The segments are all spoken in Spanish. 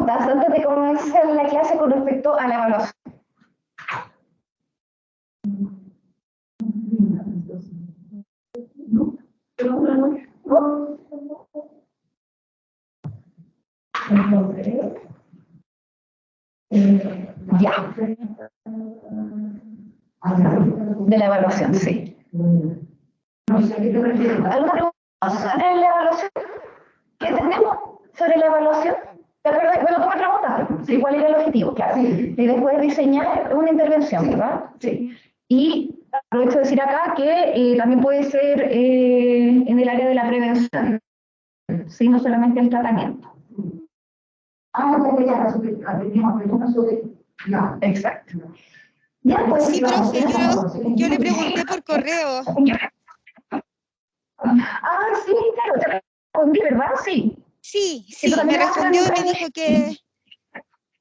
preguntas antes de comenzar la clase con respecto a la evaluación. Ya. De la evaluación, sí. ¿Alguna pregunta sobre la evaluación? ¿Qué tenemos sobre la evaluación? ¿Te acuerdas? Bueno, tú me preguntaste, sí, ¿cuál era el objetivo? Claro. Sí. Y después diseñar una intervención, ¿verdad? Sí. Y aprovecho de decir acá que también puede ser en el área de la prevención, sí, no solamente el tratamiento. Exacto. Ya, pues, sí, profe, yo le pregunté por correo. Sí, claro, te respondí, ¿verdad? Sí. Sí, me respondió y me dijo que,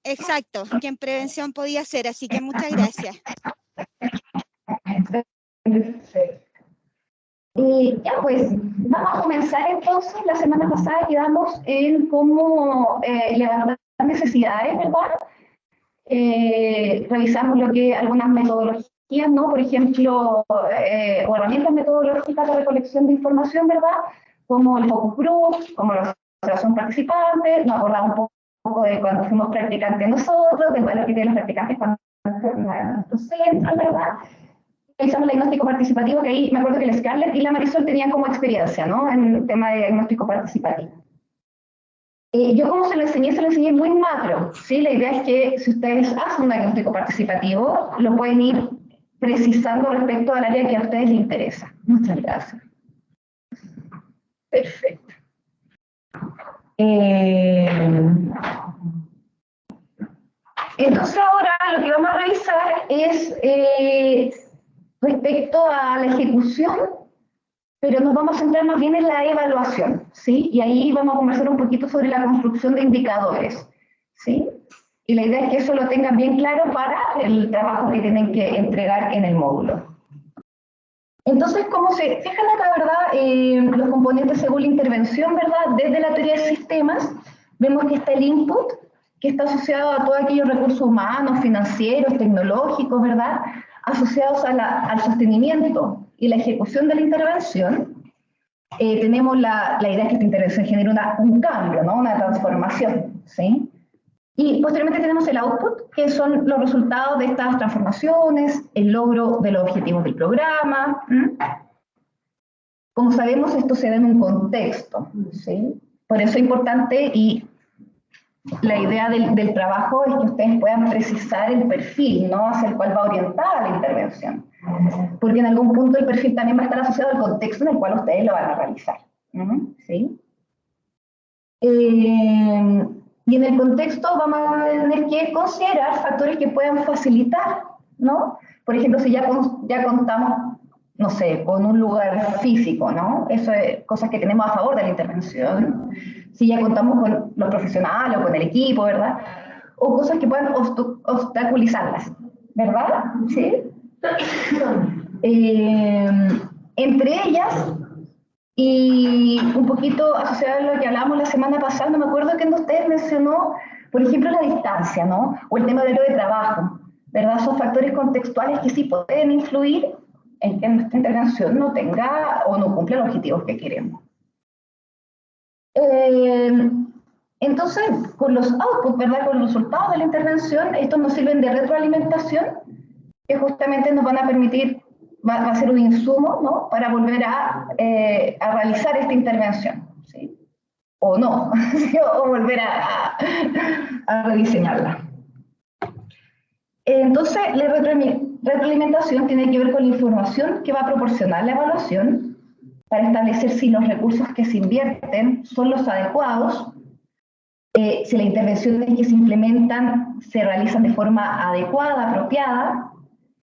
exacto, que en prevención podía ser, así que muchas gracias. Ya, pues, vamos a comenzar entonces. La semana pasada quedamos en cómo levantar necesidades, ¿verdad? Revisamos algunas metodologías, ¿no? Por ejemplo, o herramientas metodológicas de recolección de información, ¿verdad? Como el focus group, como la observación participante, nos acordamos un poco de cuando fuimos practicantes nosotros, del valor que tienen los practicantes cuando fueron a nuestros centros, ¿verdad? Realizamos el diagnóstico participativo, que ahí me acuerdo que la Scarlett y la Marisol tenían como experiencia, ¿no? En el tema de diagnóstico participativo. Yo como se lo enseñé muy macro, ¿sí? La idea es que si ustedes hacen un diagnóstico participativo, lo pueden ir precisando respecto al área que a ustedes les interesa. Muchas gracias. Perfecto. Entonces ahora lo que vamos a revisar es respecto a la ejecución, pero nos vamos a centrar más bien en la evaluación, ¿sí? Y ahí vamos a conversar un poquito sobre la construcción de indicadores, ¿sí? Y la idea es que eso lo tengan bien claro para el trabajo que tienen que entregar en el módulo. Entonces, como se fijan acá, ¿verdad? Los componentes según la intervención, ¿verdad? Desde la teoría de sistemas, vemos que está el input, que está asociado a todos aquellos recursos humanos, financieros, tecnológicos, ¿verdad? Asociados al sostenimiento y la ejecución de la intervención. Tenemos la idea que esta intervención genere un cambio, ¿no? Una transformación, ¿sí? Y posteriormente tenemos el output, que son los resultados de estas transformaciones, el logro de los objetivos del programa. Como sabemos, esto se da en un contexto, ¿sí? Por eso es importante, y la idea del trabajo es que ustedes puedan precisar el perfil, ¿no? Hacia el cual va orientada la intervención. Porque en algún punto el perfil también va a estar asociado al contexto en el cual ustedes lo van a realizar, ¿sí? Y en el contexto vamos a tener que considerar factores que puedan facilitar, ¿no? Por ejemplo, si ya contamos, no sé, con un lugar físico, ¿no? Eso es cosas que tenemos a favor de la intervención. Si ya contamos con los profesionales o con el equipo, ¿verdad? O cosas que puedan obstaculizarlas, ¿verdad? ¿Sí? Entre ellas, y un poquito asociado a lo que hablamos la semana pasada, no me acuerdo quién de ustedes mencionó, por ejemplo, la distancia, ¿no? O el tema del horario de trabajo, ¿verdad? Son factores contextuales que sí pueden influir en que nuestra intervención no tenga o no cumpla los objetivos que queremos. Entonces, con los outputs, ¿verdad? Con los resultados de la intervención, estos nos sirven de retroalimentación, que justamente nos van a permitir, va a ser un insumo, ¿no? Para volver a realizar esta intervención, ¿sí? O no, o volver a rediseñarla. Entonces, la retroalimentación tiene que ver con la información que va a proporcionar la evaluación para establecer si los recursos que se invierten son los adecuados, si las intervenciones que se implementan se realizan de forma adecuada, apropiada,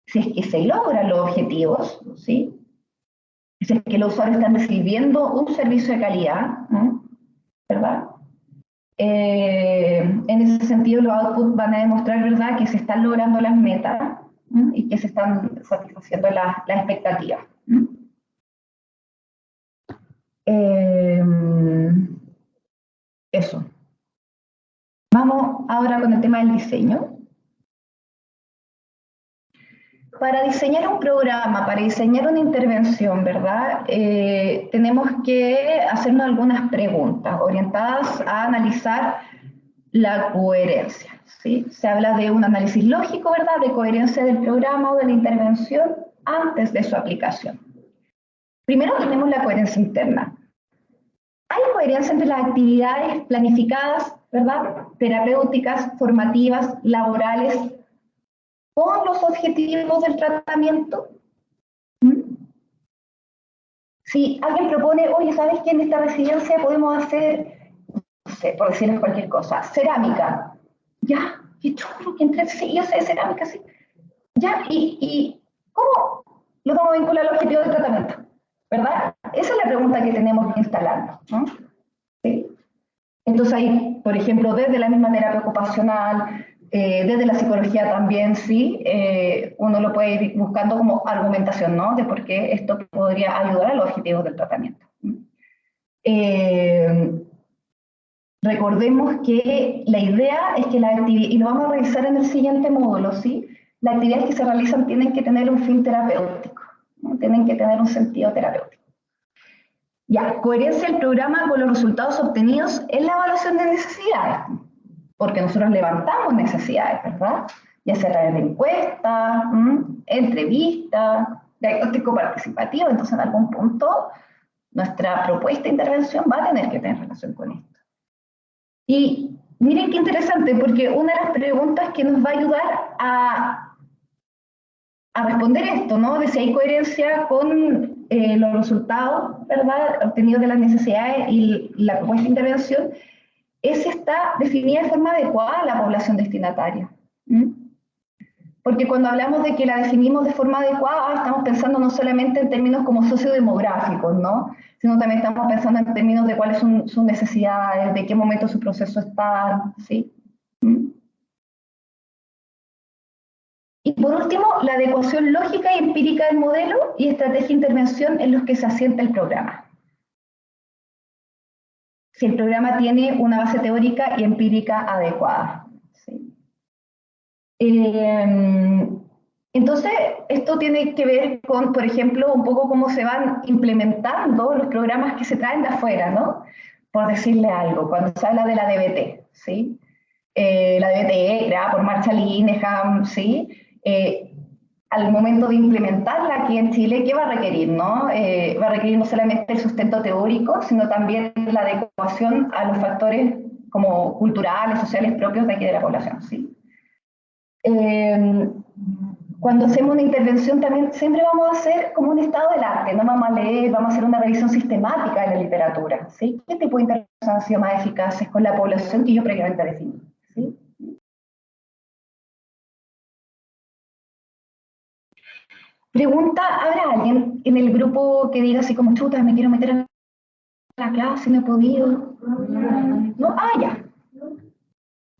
si es que se logran los objetivos, ¿sí? Si es que los usuarios están recibiendo un servicio de calidad, ¿verdad? En ese sentido, los outputs van a demostrar, ¿verdad?, que se están logrando las metas y que se están satisfaciendo las expectativas. Eso. Vamos ahora con el tema del diseño. Para diseñar un programa, para diseñar una intervención, ¿verdad? Tenemos que hacernos algunas preguntas orientadas a analizar la coherencia, ¿sí? Se habla de un análisis lógico, ¿verdad? De coherencia del programa o de la intervención antes de su aplicación. Primero tenemos la coherencia interna. Hay coherencia entre las actividades planificadas, ¿verdad? Terapéuticas, formativas, laborales, con los objetivos del tratamiento. Si alguien propone, oye, ¿sabes qué? En esta residencia podemos hacer, no sé, por decirles cualquier cosa, cerámica. Ya, qué chulo, que entre sí, yo sé cerámica, sí. Ya, y ¿cómo lo vamos a vincular al objetivo del tratamiento? ¿Verdad? Esa es la pregunta que tenemos que instalar, ¿no? ¿Sí? Entonces ahí, por ejemplo, desde la misma terapia ocupacional, desde la psicología también, sí, uno lo puede ir buscando como argumentación, ¿no? De por qué esto podría ayudar a los objetivos del tratamiento. Recordemos que la idea es que la actividad, y lo vamos a revisar en el siguiente módulo, ¿sí? Las actividades que se realizan tienen que tener un fin terapéutico, ¿no? Tienen que tener un sentido terapéutico. Ya, coherencia del programa con los resultados obtenidos en la evaluación de necesidades, porque nosotros levantamos necesidades, ¿verdad? Ya sea a través de encuestas, entrevistas, diagnóstico participativo, entonces en algún punto nuestra propuesta de intervención va a tener que tener relación con esto. Y miren qué interesante, porque una de las preguntas que nos va a ayudar a responder esto, ¿no? De si hay coherencia con los resultados, ¿verdad?, obtenidos de las necesidades y la propuesta de intervención, es si está definida de forma adecuada la población destinataria. Porque cuando hablamos de que la definimos de forma adecuada, estamos pensando no solamente en términos como sociodemográficos, ¿no? Sino también estamos pensando en términos de cuáles son sus necesidades, de qué momento su proceso está, ¿sí? Y por último, la adecuación lógica y empírica del modelo y estrategia de intervención en los que se asienta el programa. Si el programa tiene una base teórica y empírica adecuada. ¿Sí? Entonces, esto tiene que ver con, por ejemplo, un poco cómo se van implementando los programas que se traen de afuera, ¿no? Por decirle algo, cuando se habla de la DBT, ¿sí? La DBT, creada por Marshall y Linehan, ¿sí? Al momento de implementarla aquí en Chile, ¿qué va a requerir? ¿No? Va a requerir no solamente el sustento teórico, sino también la adecuación a los factores como culturales, sociales propios de aquí de la población. ¿Sí? Cuando hacemos una intervención también siempre vamos a hacer como un estado del arte, no vamos a leer, vamos a hacer una revisión sistemática de la literatura. ¿Sí? ¿Qué tipo de intervenciones han sido más eficaces con la población que yo previamente definí? ¿Sí? Pregunta, ¿habrá alguien en el grupo que diga así como, chuta, me quiero meter a la clase, no he podido? ¿No? Ah, ya.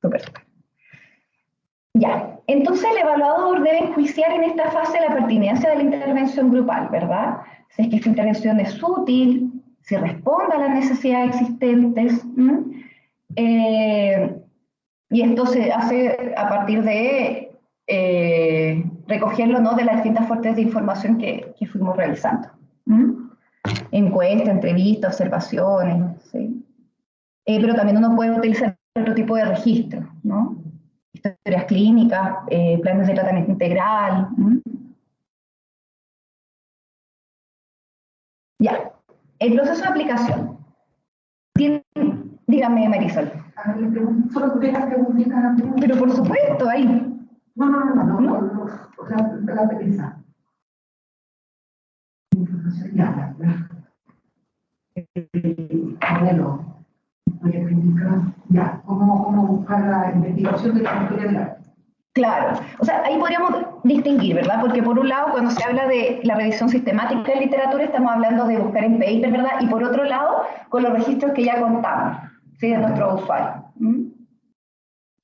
Súper. Ya. Entonces el evaluador debe enjuiciar en esta fase la pertinencia de la intervención grupal, ¿verdad? Si es que esta intervención es útil, si responde a las necesidades existentes. Y esto se hace a partir de recogerlo, ¿no?, de las distintas fuentes de información que fuimos realizando. Encuestas, entrevistas, observaciones, ¿sí? Pero también uno puede utilizar otro tipo de registros, ¿no? Historias clínicas, planes de tratamiento integral. Ya, el proceso de aplicación. Dígame, Marisol. Solo tuviera preguntitas. Pero por supuesto, ahí. No. O sea, la premisa. Ya. Modelo. Historia clínica. Ya. ¿Cómo buscar la investigación de la historia del arte? Claro, o sea, ahí podríamos distinguir, ¿verdad? Porque por un lado, cuando se habla de la revisión sistemática de literatura, estamos hablando de buscar en paper, ¿verdad? Y por otro lado, con los registros que ya contamos, ¿sí?, de nuestros usuarios.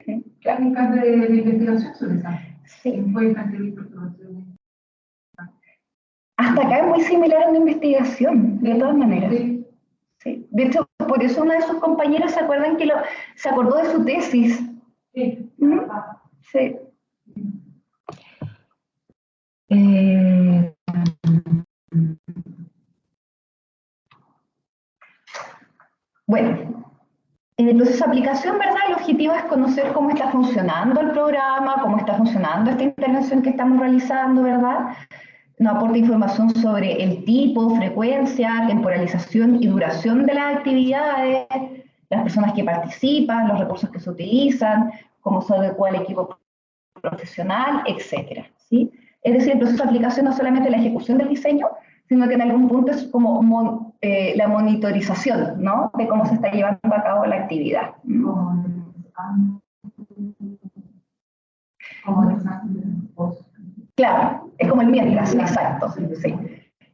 ¿Sí? Técnicas de investigación son esas. Sí. Encuestas, entrevistas, observaciones. Hasta acá es muy similar a una investigación, de todas maneras. Sí. Sí. De hecho, por eso una de sus compañeras se acuerdan que se acordó de su tesis. Sí. ¿Mm? Sí. Bueno, en el proceso de aplicación, ¿verdad? El objetivo es conocer cómo está funcionando el programa, cómo está funcionando esta intervención que estamos realizando, ¿verdad? Nos aporta información sobre el tipo, frecuencia, temporalización y duración de las actividades, las personas que participan, los recursos que se utilizan, cómo se adecua el equipo profesional, etcétera, ¿sí? Es decir, el proceso de aplicación no es solamente la ejecución del diseño, sino que en algún punto es como la monitorización, ¿no? De cómo se está llevando a cabo la actividad. Claro, es como el mientras, exacto, sí.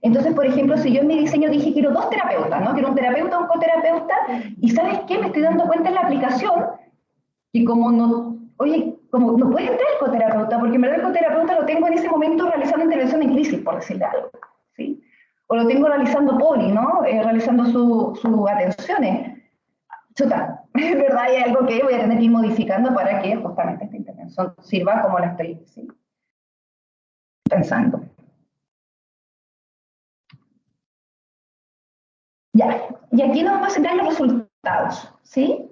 Entonces, por ejemplo, si yo en mi diseño dije quiero 2 terapeutas, ¿no? Quiero un terapeuta, un coterapeuta, y ¿sabes qué? Me estoy dando cuenta en la aplicación y como no, oye, como no puede entrar el coterapeuta, porque en verdad el coterapeuta lo tengo en ese momento realizando intervención en crisis, por decirle algo, ¿sí? O lo tengo realizando poli, ¿no? Realizando sus atenciones. Chuta, es verdad, hay algo que voy a tener que ir modificando para que justamente esta intervención sirva como la estoy, ¿sí? Pensando. Ya, y aquí nos vamos a centrar en los resultados, ¿sí?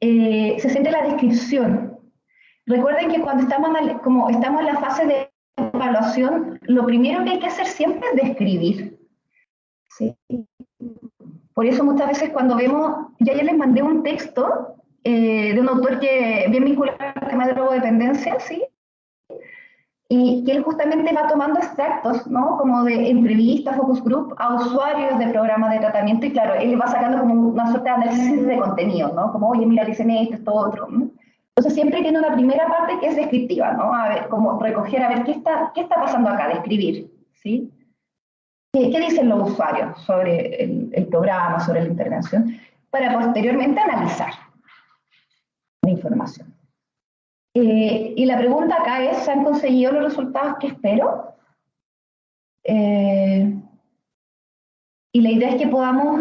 Se centra en la descripción. Recuerden que cuando como estamos en la fase de evaluación, lo primero que hay que hacer siempre es describir, ¿sí? Por eso muchas veces cuando vemos, yo ayer les mandé un texto de un autor que bien vinculado al tema de drogodependencia, ¿sí? Y que él justamente va tomando extractos, ¿no? Como de entrevistas, focus group, a usuarios de programas de tratamiento, y claro, él va sacando como una suerte de análisis de contenido, ¿no? Como, oye, mira, dicen esto otro, ¿no? Entonces siempre tiene una primera parte que es descriptiva, ¿no? A ver, como recoger, a ver, ¿qué está pasando acá? Describir, ¿sí? ¿Qué dicen los usuarios sobre el programa, sobre la intervención? Para posteriormente analizar la información. Y la pregunta acá es, ¿se han conseguido los resultados que espero? Y la idea es que podamos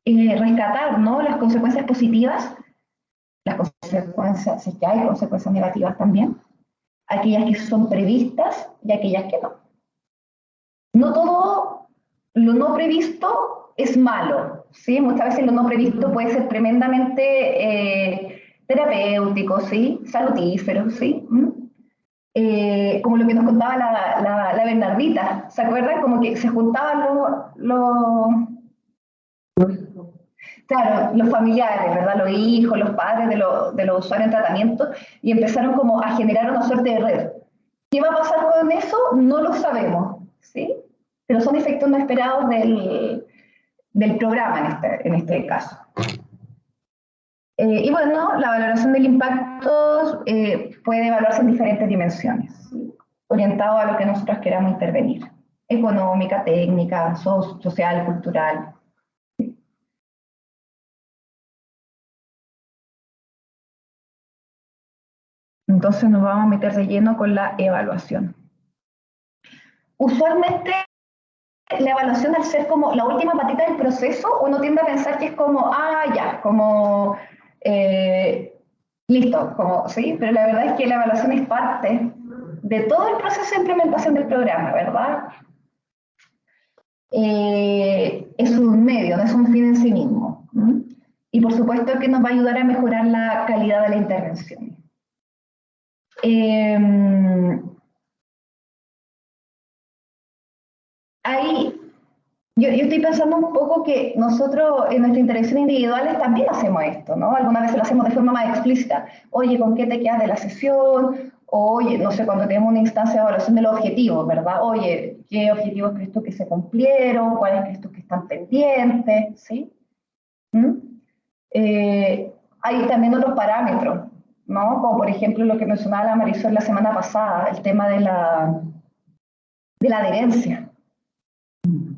rescatar, ¿no? Las consecuencias positivas, las consecuencias, si es que hay consecuencias negativas también, aquellas que son previstas y aquellas que no. No todo lo no previsto es malo, ¿sí? Muchas veces lo no previsto puede ser tremendamente terapéutico, ¿sí? Salutífero, ¿sí? Como lo que nos contaba la Bernardita, ¿se acuerdan? Como que se juntaban claro, los familiares, ¿verdad? Los hijos, los padres de los usuarios en tratamiento, y empezaron como a generar una suerte de red. ¿Qué va a pasar con eso? No lo sabemos, ¿sí? Pero son efectos no esperados del programa en este caso. Y bueno, la valoración del impacto puede evaluarse en diferentes dimensiones, ¿sí? Orientado a lo que nosotros queramos intervenir. Económica, técnica, social, cultural. Entonces nos vamos a meter de lleno con la evaluación. Usualmente la evaluación, al ser como la última patita del proceso, uno tiende a pensar que es como, ya, como, listo, como, ¿sí? Pero la verdad es que la evaluación es parte de todo el proceso de implementación del programa, ¿verdad? Es un medio, no es un fin en sí mismo. Y por supuesto que nos va a ayudar a mejorar la calidad de la intervención. Ahí yo estoy pensando un poco que nosotros en nuestras intervenciones individuales también hacemos esto, ¿no? Algunas veces lo hacemos de forma más explícita. Oye, ¿con qué te quedas de la sesión? Oye, no sé, cuando tenemos una instancia de evaluación de los objetivos, ¿verdad? Oye, ¿qué objetivos crees tú que se cumplieron? ¿Cuáles crees tú que están pendientes? ¿Sí? Hay también otros parámetros, ¿no? Como por ejemplo lo que mencionaba la Marisol la semana pasada, el tema de la adherencia.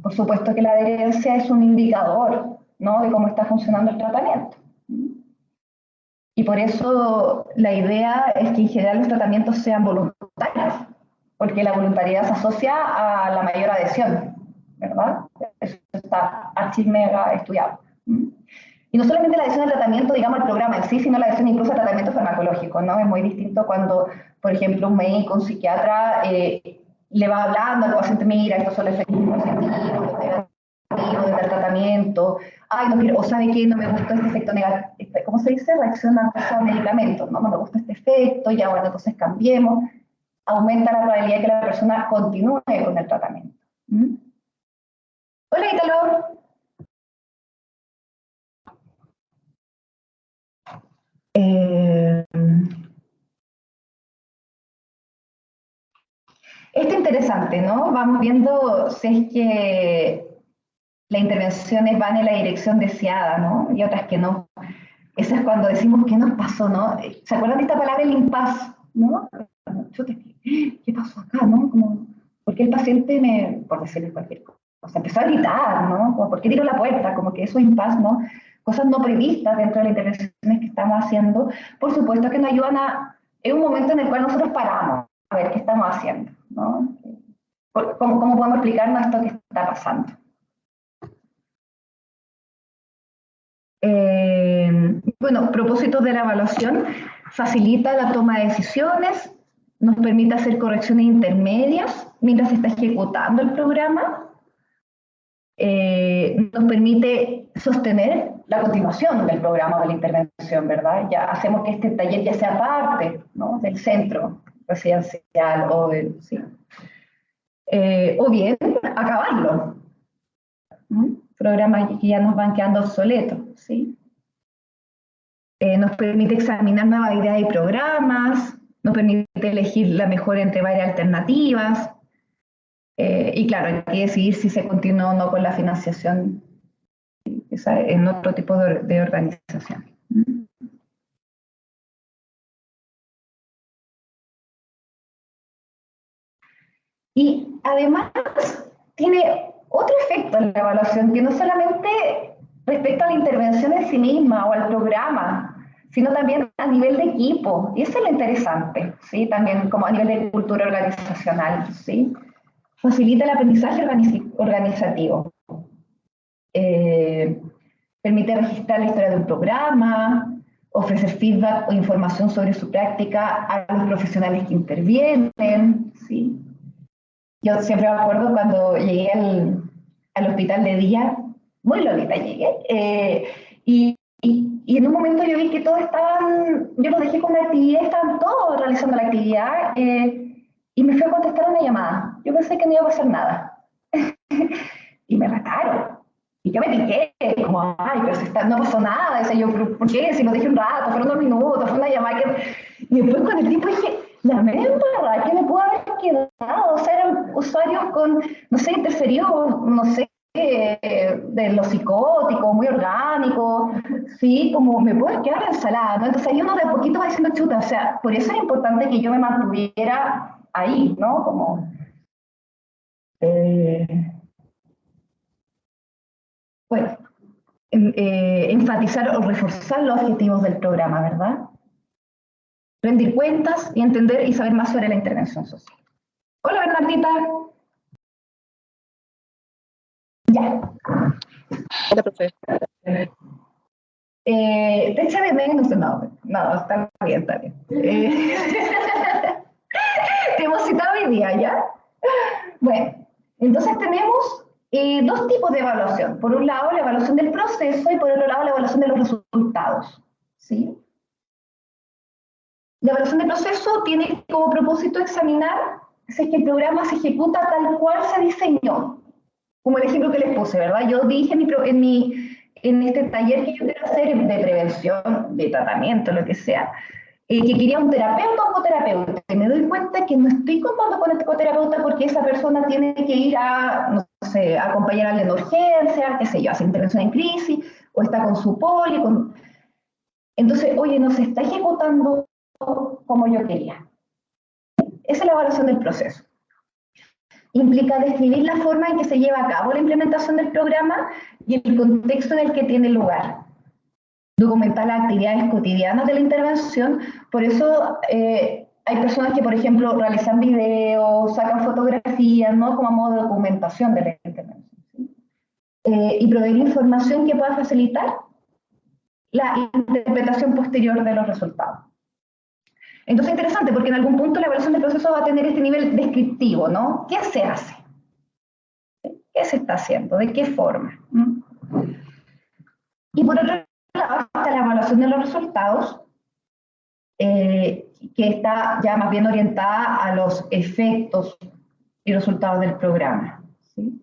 Por supuesto que la adherencia es un indicador, ¿no? De cómo está funcionando el tratamiento. Y por eso la idea es que en general los tratamientos sean voluntarios, porque la voluntariedad se asocia a la mayor adhesión, ¿verdad? Eso está archi mega estudiado. ¿Mm? Y no solamente la adhesión al tratamiento, digamos, al programa en sí, sino la adhesión incluso al tratamiento farmacológico, ¿no? Es muy distinto cuando, por ejemplo, un médico, un psiquiatra, le va hablando al paciente, mira, estos son los efectos positivos, los negativos del tratamiento, ay, no quiero, o sabe que no me gustó este efecto negativo, ¿cómo se dice? Reacción adversa a medicamentos, ¿no? No me gusta este efecto, ya bueno, entonces cambiemos, aumenta la probabilidad de que la persona continúe con el tratamiento. ¿Mm? Hola, Ítalo. Esto es interesante, ¿no? Vamos viendo si es que las intervenciones van en la dirección deseada, ¿no? Y otras que no. Eso es cuando decimos, ¿qué nos pasó, no? ¿Se acuerdan de esta palabra, el impasse, no? Chuta, ¿qué pasó acá, no? Como, ¿por qué el paciente me, por decirle cualquier cosa, empezó a gritar, ¿no? Como, ¿por qué tiró la puerta? Como que eso impasse, ¿no? Cosas no previstas dentro de las intervenciones que estamos haciendo, por supuesto que nos ayudan a, es un momento en el cual nosotros paramos a ver qué estamos haciendo, ¿no? ¿Cómo podemos explicarnos esto que está pasando? Bueno, propósitos de la evaluación: facilita la toma de decisiones, nos permite hacer correcciones intermedias mientras se está ejecutando el programa, nos permite sostener la continuación del programa o de la intervención, ¿verdad? Ya hacemos que este taller ya sea parte, ¿no?, del centro residencial o del, sí. O bien acabarlo, ¿no? Programas que ya nos van quedando obsoletos, ¿sí? Nos permite examinar nuevas ideas y programas, nos permite elegir la mejor entre varias alternativas, y claro, hay que decidir si se continúa o no con la financiación en otro tipo de organización. Y además tiene otro efecto en la evaluación, que no solamente respecto a la intervención en sí misma o al programa, sino también a nivel de equipo. Y eso es lo interesante, ¿sí? También como a nivel de cultura organizacional, ¿sí? Facilita el aprendizaje organizativo. Permite registrar la historia de un programa, ofrecer feedback o información sobre su práctica a los profesionales que intervienen, ¿sí? Yo siempre me acuerdo cuando llegué al hospital de día, muy lolita llegué, y en un momento yo vi que todos estaban, yo los dejé con la actividad, estaban todos realizando la actividad, y me fui a contestar una llamada. Yo pensé que no iba a pasar nada. Y me retaron. Y yo me piqué, como, ay, pero si no pasó nada. Decía yo, ¿por qué? Si lo dejé un rato, fueron 2 minutos, fue una llamada que... Y después con el tiempo dije, la media embarrada, ¿qué me pudo haber quedado? O sea, eran usuarios con, no sé, interferidos, no sé, de los psicóticos, muy orgánicos, sí, como me puedo quedar ensalada, ¿no? Entonces ahí uno de a poquito va diciendo, chuta, o sea, por eso es importante que yo me mantuviera ahí, ¿no? Como... bueno, enfatizar o reforzar los objetivos del programa, ¿verdad? Rendir cuentas y entender y saber más sobre la intervención social. Hola, Bernardita. Ya. Hola, profe. ¿Te echa de menos? No, está bien, está bien. Te hemos citado hoy día, ¿ya? Bueno, entonces tenemos dos tipos de evaluación. Por un lado, la evaluación del proceso y por otro lado, la evaluación de los resultados, ¿sí? La evaluación del proceso tiene como propósito examinar si es que el programa se ejecuta tal cual se diseñó. Como el ejemplo que les puse, ¿verdad? Yo dije en este taller que yo quiero hacer de prevención, de tratamiento, lo que sea, que quería un terapeuta o un coterapeuta. Y me doy cuenta que no estoy contando con este coterapeuta porque esa persona tiene que ir a, no sé, a acompañarle en urgencia, qué sé yo, hacer intervención en crisis, o está con su poli. Entonces, oye, no se está ejecutando como yo quería. Esa es la evaluación del proceso. Implica describir la forma en que se lleva a cabo la implementación del programa y el contexto en el que tiene lugar. Documentar las actividades cotidianas de la intervención. Por eso hay personas que, por ejemplo, realizan videos, sacan fotografías, ¿no?, como a modo de documentación de la intervención, ¿sí? y proveer información que pueda facilitar la interpretación posterior de los resultados. Entonces, interesante, porque en algún punto la evaluación de proceso va a tener este nivel descriptivo, ¿no? ¿Qué se hace? ¿Qué se está haciendo? ¿De qué forma? Y por otro lado, está la evaluación de los resultados, que está ya más bien orientada a los efectos y resultados del programa, ¿sí?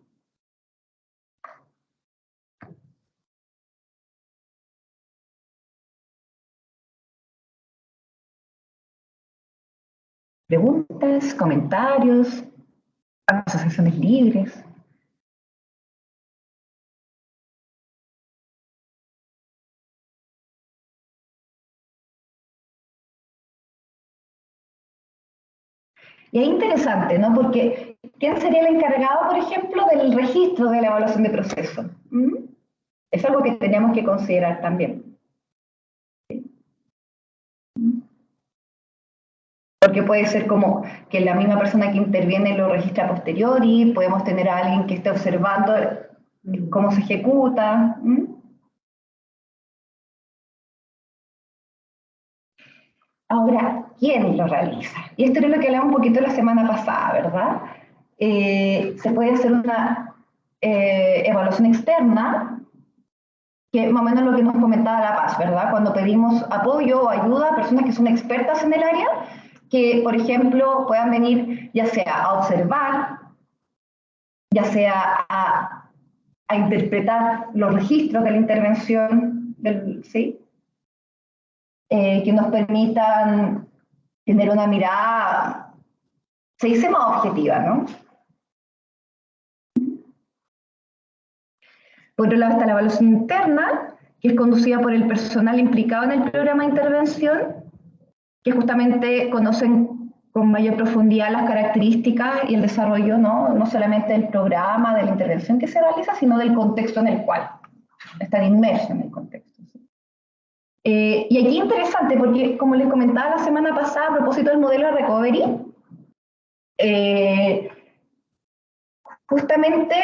Preguntas, comentarios, asociaciones libres. Y es interesante, ¿no? Porque ¿quién sería el encargado, por ejemplo, del registro de la evaluación de proceso? Es algo que tenemos que considerar también. Porque puede ser como que la misma persona que interviene lo registra a posteriori, podemos tener a alguien que esté observando cómo se ejecuta. Ahora, ¿quién lo realiza? Y esto es lo que hablamos un poquito la semana pasada, ¿verdad? Se puede hacer una evaluación externa, que más o menos lo que nos comentaba La Paz, ¿verdad? Cuando pedimos apoyo o ayuda a personas que son expertas en el área, que, por ejemplo, puedan venir ya sea a observar, ya sea a interpretar los registros de la intervención, ¿sí? Que nos permitan tener una mirada, se dice, más objetiva, ¿no? Por otro lado está la evaluación interna, que es conducida por el personal implicado en el programa de intervención, que justamente conocen con mayor profundidad las características y el desarrollo, no solamente del programa, de la intervención que se realiza, sino del contexto en el cual están inmersos en el contexto. Y aquí interesante, porque como les comentaba la semana pasada a propósito del modelo de recovery, justamente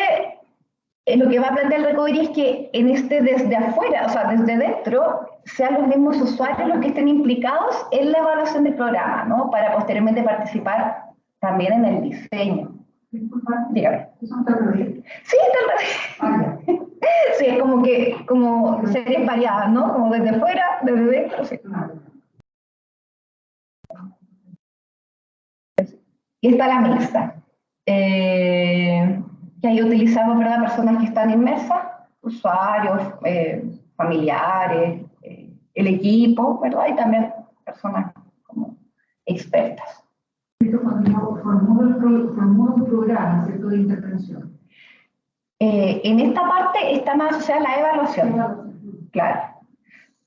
lo que va a plantear el recovery es que en desde afuera, o sea, desde dentro, sean los mismos usuarios los que estén implicados en la evaluación del programa, ¿no? Para posteriormente participar también en el diseño. Disculpa, Dígame. ¿eso está al revés? Sí, está al revés. Sí, es como series variadas, ¿no? Como desde afuera, desde dentro, sí. Y está la mixta. Que ahí utilizamos, ¿verdad? Personas que están inmersas, usuarios, familiares, el equipo, ¿verdad? Y también personas como expertas. Esto cuando yo formulo un programa, ¿cierto?, de intervención. En esta parte está más asociada a la evaluación, claro.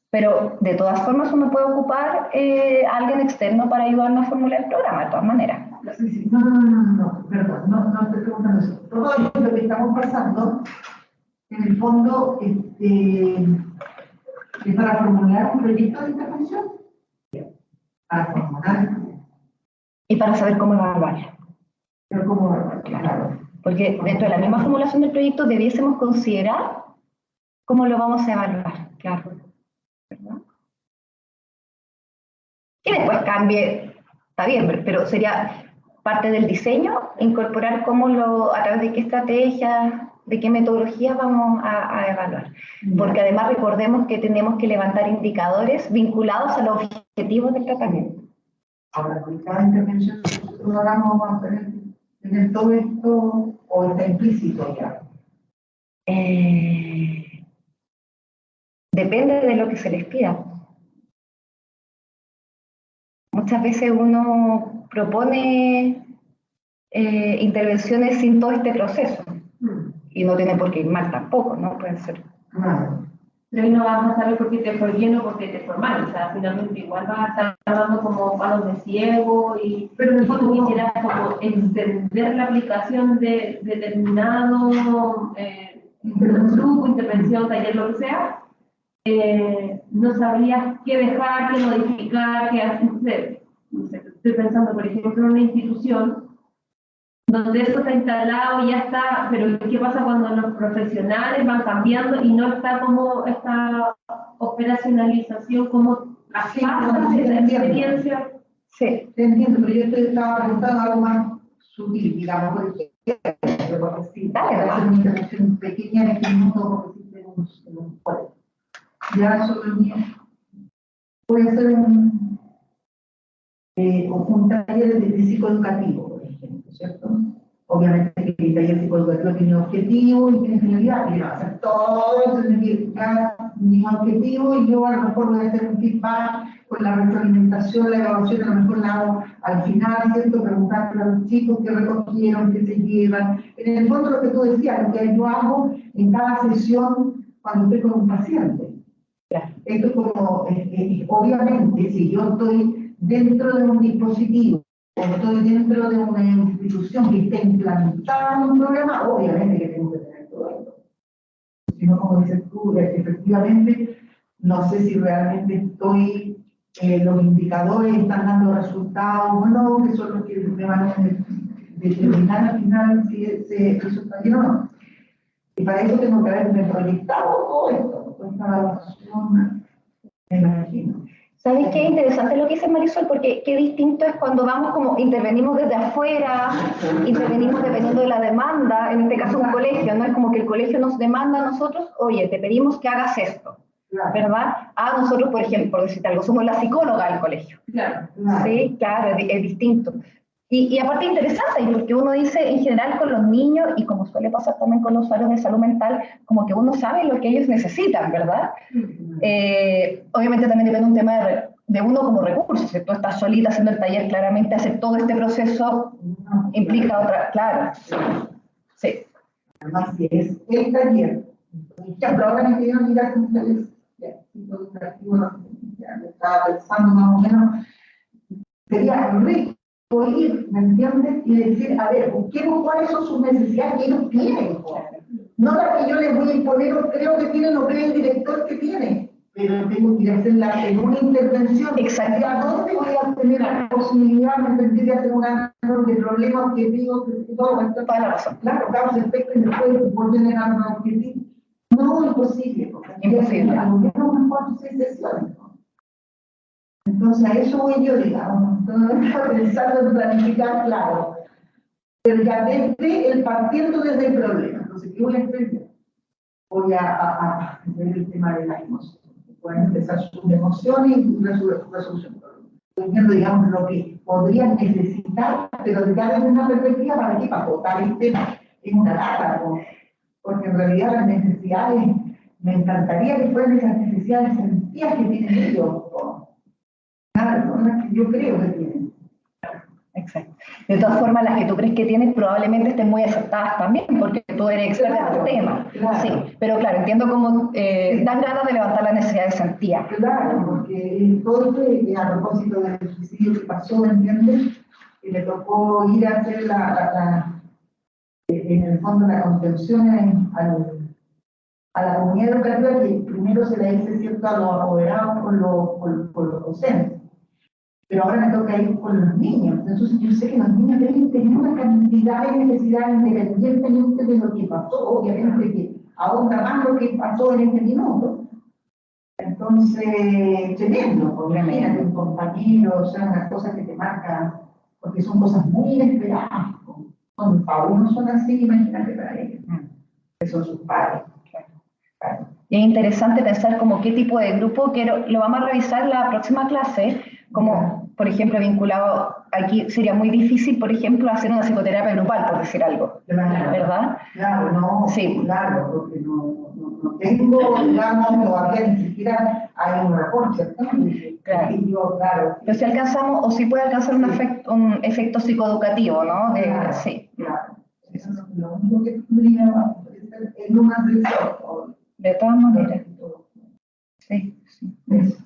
Pero de todas formas uno puede ocupar a alguien externo para ayudarnos a formular el programa, de todas maneras. Sí. No, perdón, no estoy preguntando eso. Todo esto que estamos pasando, en el fondo, es para formular un proyecto de intervención. Para formular. Y para saber cómo evaluarlo. Pero como, claro. Porque dentro de la misma formulación del proyecto debiésemos considerar cómo lo vamos a evaluar, claro. ¿Verdad? Y después cambie, está bien, pero sería parte del diseño, incorporar a través de qué estrategias, de qué metodologías vamos a evaluar. Porque además recordemos que tenemos que levantar indicadores vinculados a los objetivos del tratamiento. Ahora, con cada intervención que nosotros hagamos, vamos a tener todo esto, o está implícito ya. Depende de lo que se les pida. Muchas veces uno propone intervenciones sin todo este proceso. Y no tiene por qué ir mal tampoco, ¿no? Puede ser. Claro. Pero ahí no vas a saber por qué te fue bien o por qué te fue mal. O sea, finalmente igual vas a estar dando como palos de ciego pero si tú quisieras como extender la aplicación de determinado grupo, intervención, taller, lo que sea, no sabrías qué dejar, qué modificar, qué hacer. No sé, estoy pensando, por ejemplo, en una institución donde eso está instalado, ya está, pero ¿qué pasa cuando los profesionales van cambiando y no está como esta operacionalización, como Sí, traspasa no, sí, esa entiendo. experiencia? Sí, Te entiendo, pero yo te estaba preguntando algo más sutil, digamos, porque sí, Dale, voy a hacer una intervención pequeña en este minuto porque sí tenemos un cuadro. Ya sobre el mío, voy a hacer un taller de psicoeducativo, por ejemplo, ¿cierto? Obviamente que el taller psicoeducativo tiene objetivo y tiene finalidad, y va a hacer todo, tiene que llegar mi objetivo, y yo a lo mejor voy a hacer un feedback con la retroalimentación, la evaluación, a lo mejor la hago al final, ¿cierto? Preguntarle a los chicos qué recogieron, qué se llevan. En el fondo lo que tú decías, lo que yo hago en cada sesión cuando estoy con un paciente. Esto es como, obviamente, si yo estoy dentro de un dispositivo, o estoy dentro de una institución que esté implantada en un programa, obviamente que tengo que tener todo esto. Si no, como dices tú, efectivamente, no sé si realmente estoy, los indicadores están dando resultados o no, que son los que me van a determinar al final si ese resulta bien o no. Y para eso tengo que haberme proyectado todo esto, toda esta evaluación, me imagino. ¿sabes qué interesante lo que dice Marisol? Porque qué distinto es cuando vamos como intervenimos desde afuera, intervenimos dependiendo de la demanda, en este caso un colegio, ¿no? Es como que el colegio nos demanda a nosotros, oye, te pedimos que hagas esto, ¿verdad? A nosotros, por ejemplo, por decirte algo, somos la psicóloga del colegio. Claro. Sí, claro, es distinto. Y aparte interesante, porque uno dice en general con los niños, y como suele pasar también con los usuarios de salud mental, como que uno sabe lo que ellos necesitan, ¿verdad? Obviamente también depende un tema de uno como recurso. Si tú estás solita haciendo el taller, claramente hacer todo este proceso implica otra, claro. Sí. Además, si es el taller, por ejemplo, ahora me quedaron mirar con ustedes, ya me estaba pensando más o menos, sería rico ir, ¿me entiendes? Y decir, a ver, busquemos cuáles son sus necesidades que ellos tienen. No las que yo les voy a imponer, o creo que tienen, o cree el director que tiene, pero tengo que ir a hacerla en una intervención. Exacto. ¿Y a dónde voy a tener la posibilidad, me entendí, de hacer un análisis de problemas, objetivos, todo esto? Toda la razón. Claro, causa, efecto y después por generar un objetivo. No, imposible. Imposible. A lo menos unas 4 o 6 sesiones. Entonces, a eso voy yo, digamos. Entonces, pensando en planificar, claro. Pero ya desde el partiendo desde el problema. Entonces, ¿qué voy a hacer yo? Voy a ver el tema de las emociones. Pueden empezar sus emociones y resolución. Estoy viendo, digamos, lo que podrían necesitar, pero ya desde una perspectiva, ¿para qué? Para votar el tema en una lata, porque en realidad las necesidades, me encantaría que fueran esas necesidades sentidas que tienen ellos. Claro, ¿no? Las que yo creo que tienen. Exacto. De todas formas, las que tú crees que tienes probablemente estén muy aceptadas también, porque tú eres experta en el tema. Claro. Sí, pero claro, entiendo cómo dan ganas de levantar la necesidad de sentía. Claro, porque todo esto, a propósito del suicidio que pasó, ¿me entiendes? Que le tocó ir a hacer en el fondo, la contención a la comunidad educativa, que primero se la hice, ¿cierto?, a los apoderados con los docentes. Pero ahora me toca ir con los niños. Entonces yo sé que los niños deben tener una cantidad de necesidades independientemente de lo que pasó, obviamente que ahonda más lo que pasó en este minuto. Entonces, tremendo, porque imagínate un compañero, o sea, unas cosas que te marcan, porque son cosas muy inesperadas. Para uno son así, imagínate para ellos, que son sus padres. Claro. Y es interesante pensar como qué tipo de grupo, lo vamos a revisar en la próxima clase, como por ejemplo vinculado, aquí sería muy difícil, por ejemplo, hacer una psicoterapia grupal, por decir algo, Claro, ¿verdad? Claro, no, Sí. Claro, porque no tengo, digamos, todavía ni siquiera hay un reporte, ¿cierto? Claro. Y yo, claro. Pero si alcanzamos, o si puede alcanzar un efecto psicoeducativo, ¿no? Claro, sí. Claro. Eso es lo único que podría ser en una sección. De todas maneras. Sí, sí. Eso.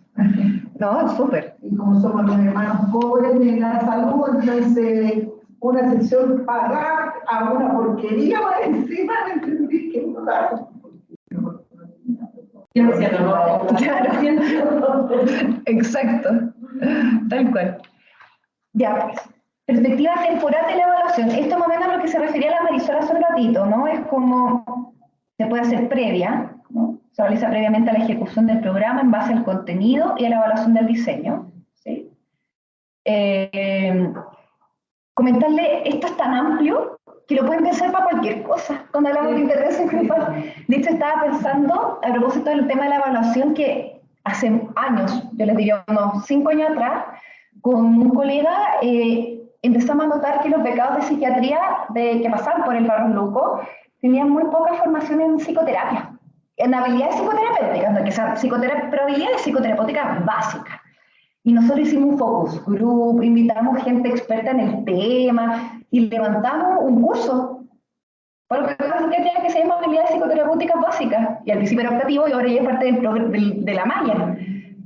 No, súper. Y como somos los hermanos pobres de la salud, entonces una sección pagada a una porquería más encima, ¿me entendí? Que no da. Claro. Exacto. Tal cual. Ya, pues. Perspectiva temporal de la evaluación. Esto más o menos a lo que se refería la Marisol hace un ratito, ¿no? Es como se puede hacer previa, ¿no? Se realiza previamente a la ejecución del programa en base al contenido y a la evaluación del diseño, ¿sí? Comentarle, esto es tan amplio que lo pueden pensar para cualquier cosa. Cuando hablamos de intervención grupal, de hecho estaba pensando, a propósito del tema de la evaluación, que hace años, yo les diría unos 5 años atrás, con un colega empezamos a notar que los becados de psiquiatría que pasaban por el Barros Luco tenían muy poca formación en psicoterapia, en habilidades psicoterapéuticas, no que sean pero habilidades psicoterapéuticas básicas. Y nosotros hicimos un focus group, invitamos gente experta en el tema y levantamos un curso para los becados de psiquiatría que se llama habilidades psicoterapéuticas básicas. Y al principio era optativo y ahora ya es parte de la malla.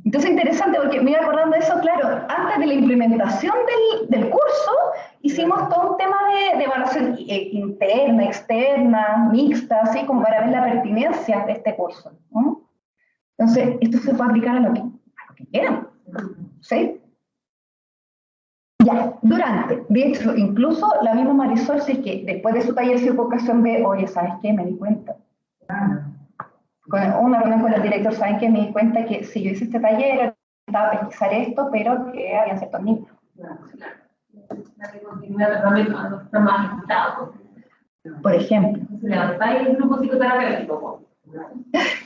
Entonces es interesante porque me iba acordando de eso, claro, antes de la implementación del curso, hicimos todo un tema de evaluación interna, externa, mixta, así como para ver la pertinencia de este curso, ¿no? Entonces, esto se puede aplicar a lo que quieran, ¿sí? Ya, durante, de hecho, incluso la misma Marisol, si es que después de su taller de vocación ve, oye, ¿sabes qué? Me di cuenta. Con una reunión con el director, ¿saben qué? Me di cuenta que si yo hice este taller, estaba a pesquisar esto, pero que habían ciertos niños. La que continúa el tratamiento está más limitado. Por ejemplo. Se levanta el grupo psicoterapéutico.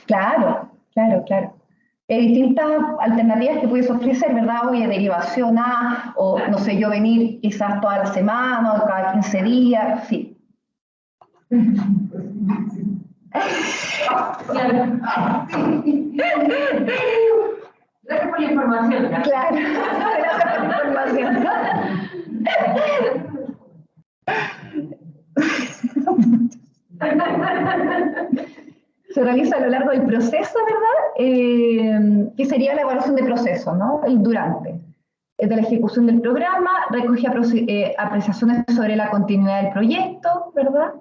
Claro, claro, claro. Distintas alternativas que puedes ofrecer, ¿verdad? Oye, derivación A, o no sé, yo venir quizás toda la semana, o cada 15 días, sí. Gracias por la información. Claro, gracias por la información. Se realiza a lo largo del proceso, ¿verdad? Que sería la evaluación de proceso, ¿no? El durante. De la ejecución del programa, recoge apreciaciones sobre la continuidad del proyecto, ¿verdad?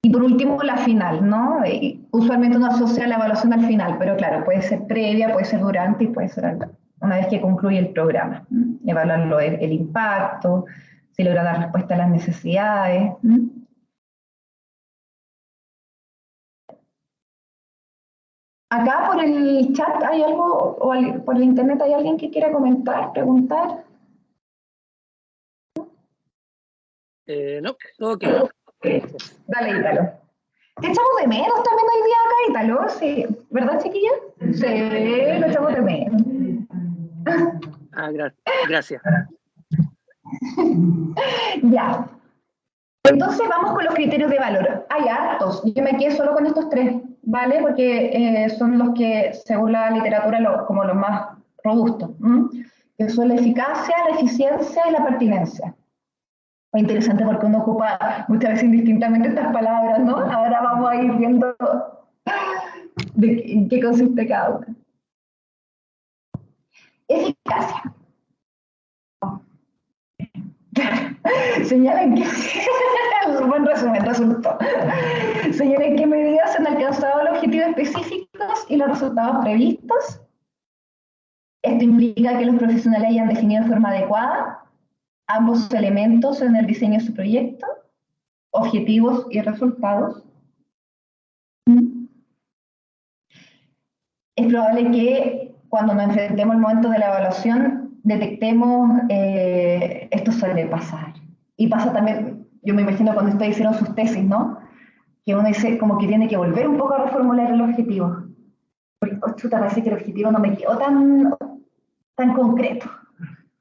Y por último, la final, ¿no? Usualmente uno asocia la evaluación al final, pero claro, puede ser previa, puede ser durante y puede ser una vez que concluye el programa. Evaluar el impacto, si logra dar respuesta a las necesidades. Acá por el chat hay algo, o por el internet hay alguien que quiera comentar, preguntar. No, todo ok. Dale, Ítalo. Te echamos de menos también hoy día acá, Ítalo, sí. ¿Verdad, chiquilla? Sí, lo echamos de menos. Gracias. Ya. Entonces vamos con los criterios de valor. Hay hartos, yo me quedé solo con estos 3, ¿vale? Porque son los que, según la literatura, como los más robustos. Que son la eficacia, la eficiencia y la pertinencia. Muy interesante porque uno ocupa muchas veces indistintamente estas palabras, ¿no? Ahora vamos a ir viendo en qué consiste cada una. Eficacia. Señalan que, buen resumen, resultó. Señalan qué medidas han alcanzado los objetivos específicos y los resultados previstos. Esto implica que los profesionales hayan definido de forma adecuada ambos elementos en el diseño de su proyecto, objetivos y resultados. Es probable que cuando nos enfrentemos al momento de la evaluación detectemos esto suele pasar. Y pasa también, yo me imagino cuando ustedes hicieron sus tesis, ¿no? Que uno dice como que tiene que volver un poco a reformular el objetivo. Porque, chuta, parece que el objetivo no me quedó tan concreto,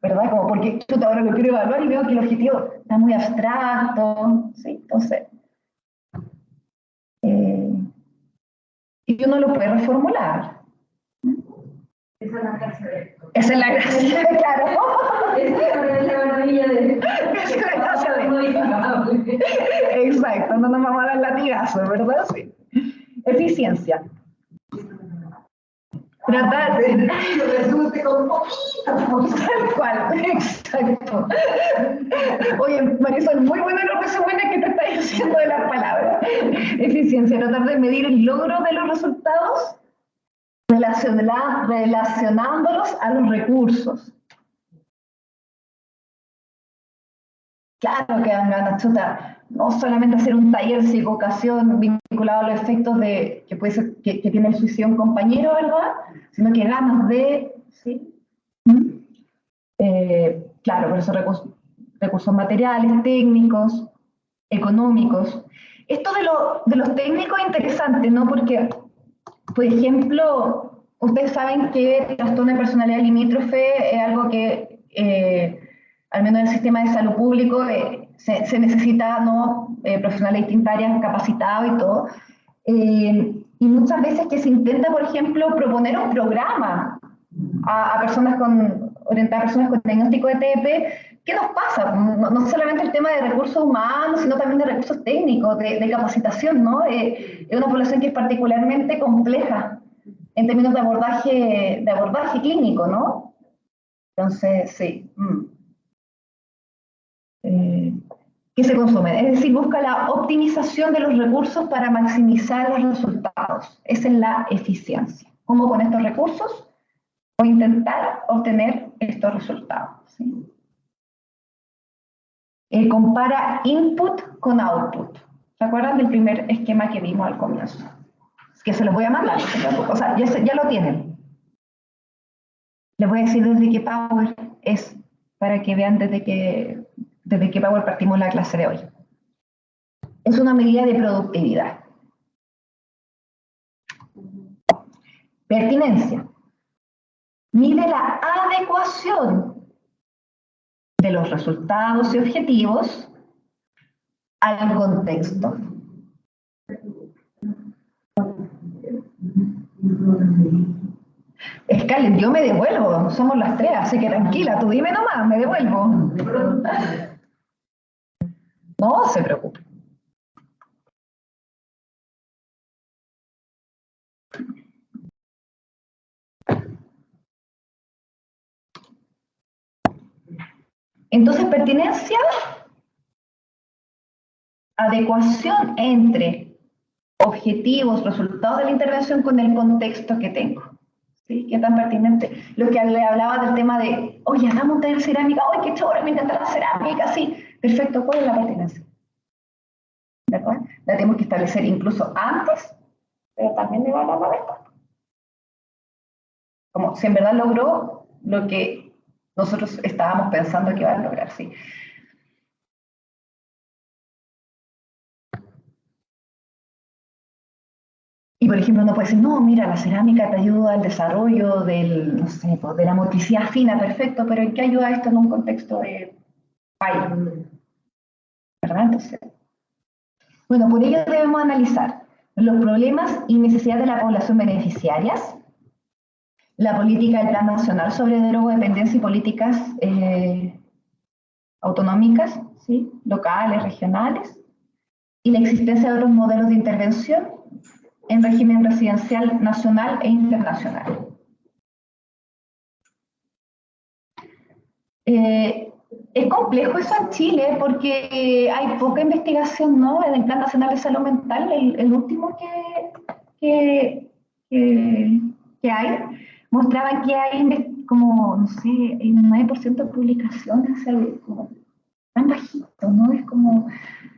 ¿verdad? Como porque chuta, ahora lo quiero evaluar y veo que el objetivo está muy abstracto, ¿sí? Entonces, y uno lo puede reformular. Esa es la gracia de esto. Esa es la gracia, claro. Esa es la maravilla de esto. Esa es la gracia de exacto, no nos vamos a dar latigazos, ¿verdad? Sí. Eficiencia. Tratar de... Resulte con poquito. Tal cual, exacto. Oye, Marisol, muy bueno los resúmenes que te estás diciendo de las palabras. Eficiencia, tratar de medir el logro de los resultados relacionándolos a los recursos. claro que dan ganas, chuta, no solamente hacer un taller de psicoeducación vinculado a los efectos que puede ser, que tiene el suicidio un compañero, ¿verdad? Sino que ganas de, ¿sí? Claro, por eso recursos materiales, técnicos, económicos. Esto de los técnicos es interesante, ¿no? Porque, por ejemplo, ustedes saben que trastorno de personalidad limítrofe es algo que, al menos en el sistema de salud público, se necesita, ¿no? Profesionales de distintas áreas capacitados y todo. Y muchas veces que se intenta, por ejemplo, proponer un programa a personas orientadas a personas con diagnóstico de TEP, ¿qué nos pasa? No solamente el tema de recursos humanos, sino también de recursos técnicos, de capacitación, ¿no? Es una población que es particularmente compleja en términos de abordaje clínico, ¿no? Entonces, sí. ¿Qué se consume? Es decir, busca la optimización de los recursos para maximizar los resultados. Esa es la eficiencia. ¿Cómo con estos recursos? O intentar obtener estos resultados. ¿Sí? Compara input con output. ¿Se acuerdan del primer esquema que vimos al comienzo? Es que se los voy a mandar, o sea, ya lo tienen. Les voy a decir desde qué Power es, para que vean desde qué Power partimos la clase de hoy. Es una medida de productividad. Pertinencia. Mide la adecuación de los resultados y objetivos al contexto. Scarlett, yo me devuelvo, somos las 3, así que tranquila, tú dime nomás, me devuelvo. No se preocupe. Entonces, pertinencia, adecuación entre objetivos, resultados de la intervención con el contexto que tengo. ¿Sí? ¿Qué tan pertinente? Lo que le hablaba del tema de, oye, hagamos un taller de cerámica, ¡ay, qué chévere, me encanta la cerámica! Sí, perfecto, ¿cuál es la pertinencia? ¿De acuerdo? La tenemos que establecer incluso antes, pero también de evaluar después. Como si en verdad logró lo que nosotros estábamos pensando que iba a lograr, sí. Y por ejemplo, no puede decir, no, mira, la cerámica te ayuda al desarrollo no sé, pues, de la motricidad fina, perfecto, pero ¿en qué ayuda esto en un contexto de país? ¿Verdad? Entonces, bueno, por ello debemos analizar los problemas y necesidades de la población beneficiarias, la política del Plan Nacional sobre drogodependencia y políticas autonómicas, ¿sí? Locales, regionales, y la existencia de otros modelos de intervención en régimen residencial nacional e internacional. Es complejo eso en Chile porque hay poca investigación, ¿no? En el Plan Nacional de Salud Mental, el último que hay, mostraba que hay como, no sé, un 9% de publicaciones, como tan bajito, ¿no? Es como,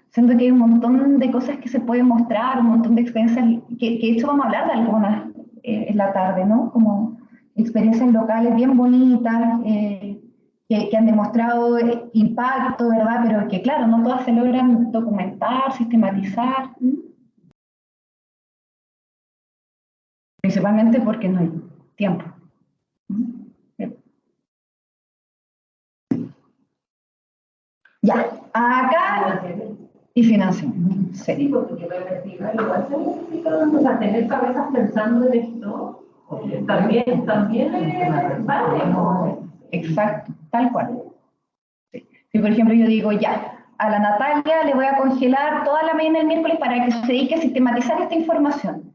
siento que hay un montón de cosas que se pueden mostrar, un montón de experiencias, que de hecho vamos a hablar de algunas en la tarde, ¿no? Como experiencias locales bien bonitas, que han demostrado impacto, ¿verdad? Pero que, claro, no todas se logran documentar, sistematizar. Principalmente porque no hay tiempo. Ya, acá y financiación. Sí, porque para investigar igual se necesita, o sea, tener cabezas pensando en esto, también vale. Exacto, tal cual. Sí. Si por ejemplo yo digo, ya, a la Natalia le voy a congelar toda la mañana el miércoles para que se dedique a sistematizar esta información.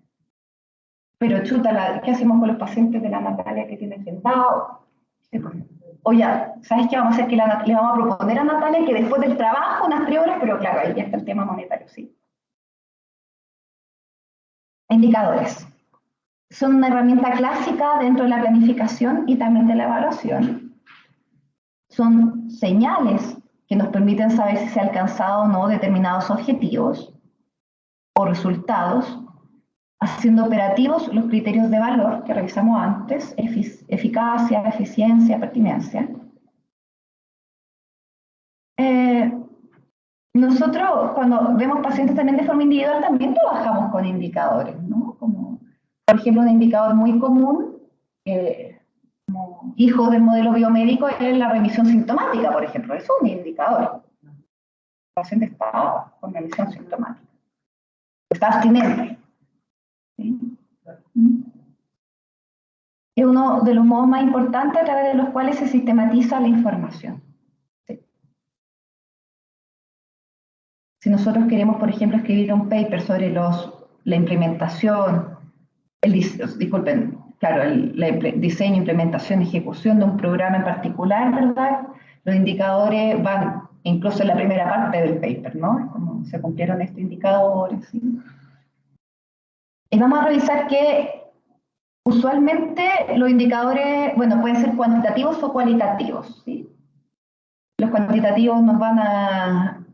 Pero chuta, ¿qué hacemos con los pacientes de la Natalia que tienen sentado? O ya, ¿sabes qué vamos a hacer? Que le vamos a proponer a Natalia que después del trabajo, unas 3 horas, pero claro, ahí ya está el tema monetario, sí. Indicadores. Son una herramienta clásica dentro de la planificación y también de la evaluación. Son señales que nos permiten saber si se han alcanzado o no determinados objetivos o resultados, haciendo operativos los criterios de valor que revisamos antes, eficacia, eficiencia, pertinencia. Nosotros, cuando vemos pacientes también de forma individual, también trabajamos con indicadores, ¿no? Como, por ejemplo, un indicador muy común, como hijo del modelo biomédico, es la remisión sintomática, por ejemplo. Es un indicador. El paciente está con remisión sintomática. Está abstinente. ¿Sí? Es uno de los modos más importantes a través de los cuales se sistematiza la información. ¿Sí? Si nosotros queremos, por ejemplo, escribir un paper sobre la implementación, diseño, implementación, ejecución de un programa en particular, ¿verdad? Los indicadores van incluso en la primera parte del paper, ¿no? Como se cumplieron estos indicadores, ¿sí? Y vamos a revisar que usualmente los indicadores, bueno, pueden ser cuantitativos o cualitativos, ¿sí? Los cuantitativos lo van a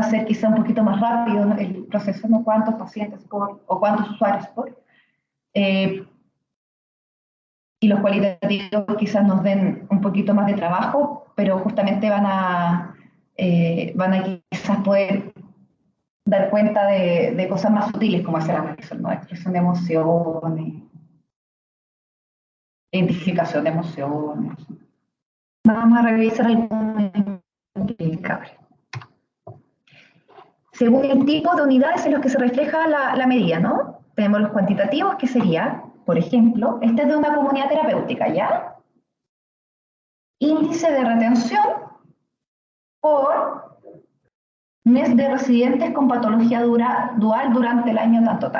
hacer quizá un poquito más rápido, ¿no? El proceso, no cuántos pacientes por, o cuántos usuarios por. Y los cualitativos quizás nos den un poquito más de trabajo, pero justamente van a quizás poder dar cuenta de cosas más sutiles, como hacer análisis, ¿no? Expresión de emociones, identificación de emociones. Vamos a revisar algunos indicadores. Según el tipo de unidades en los que se refleja la medida, ¿no? Tenemos los cuantitativos, que sería, por ejemplo, este es de una comunidad terapéutica, ¿ya? Índice de retención por mes de residentes con patología dual durante el año tanto.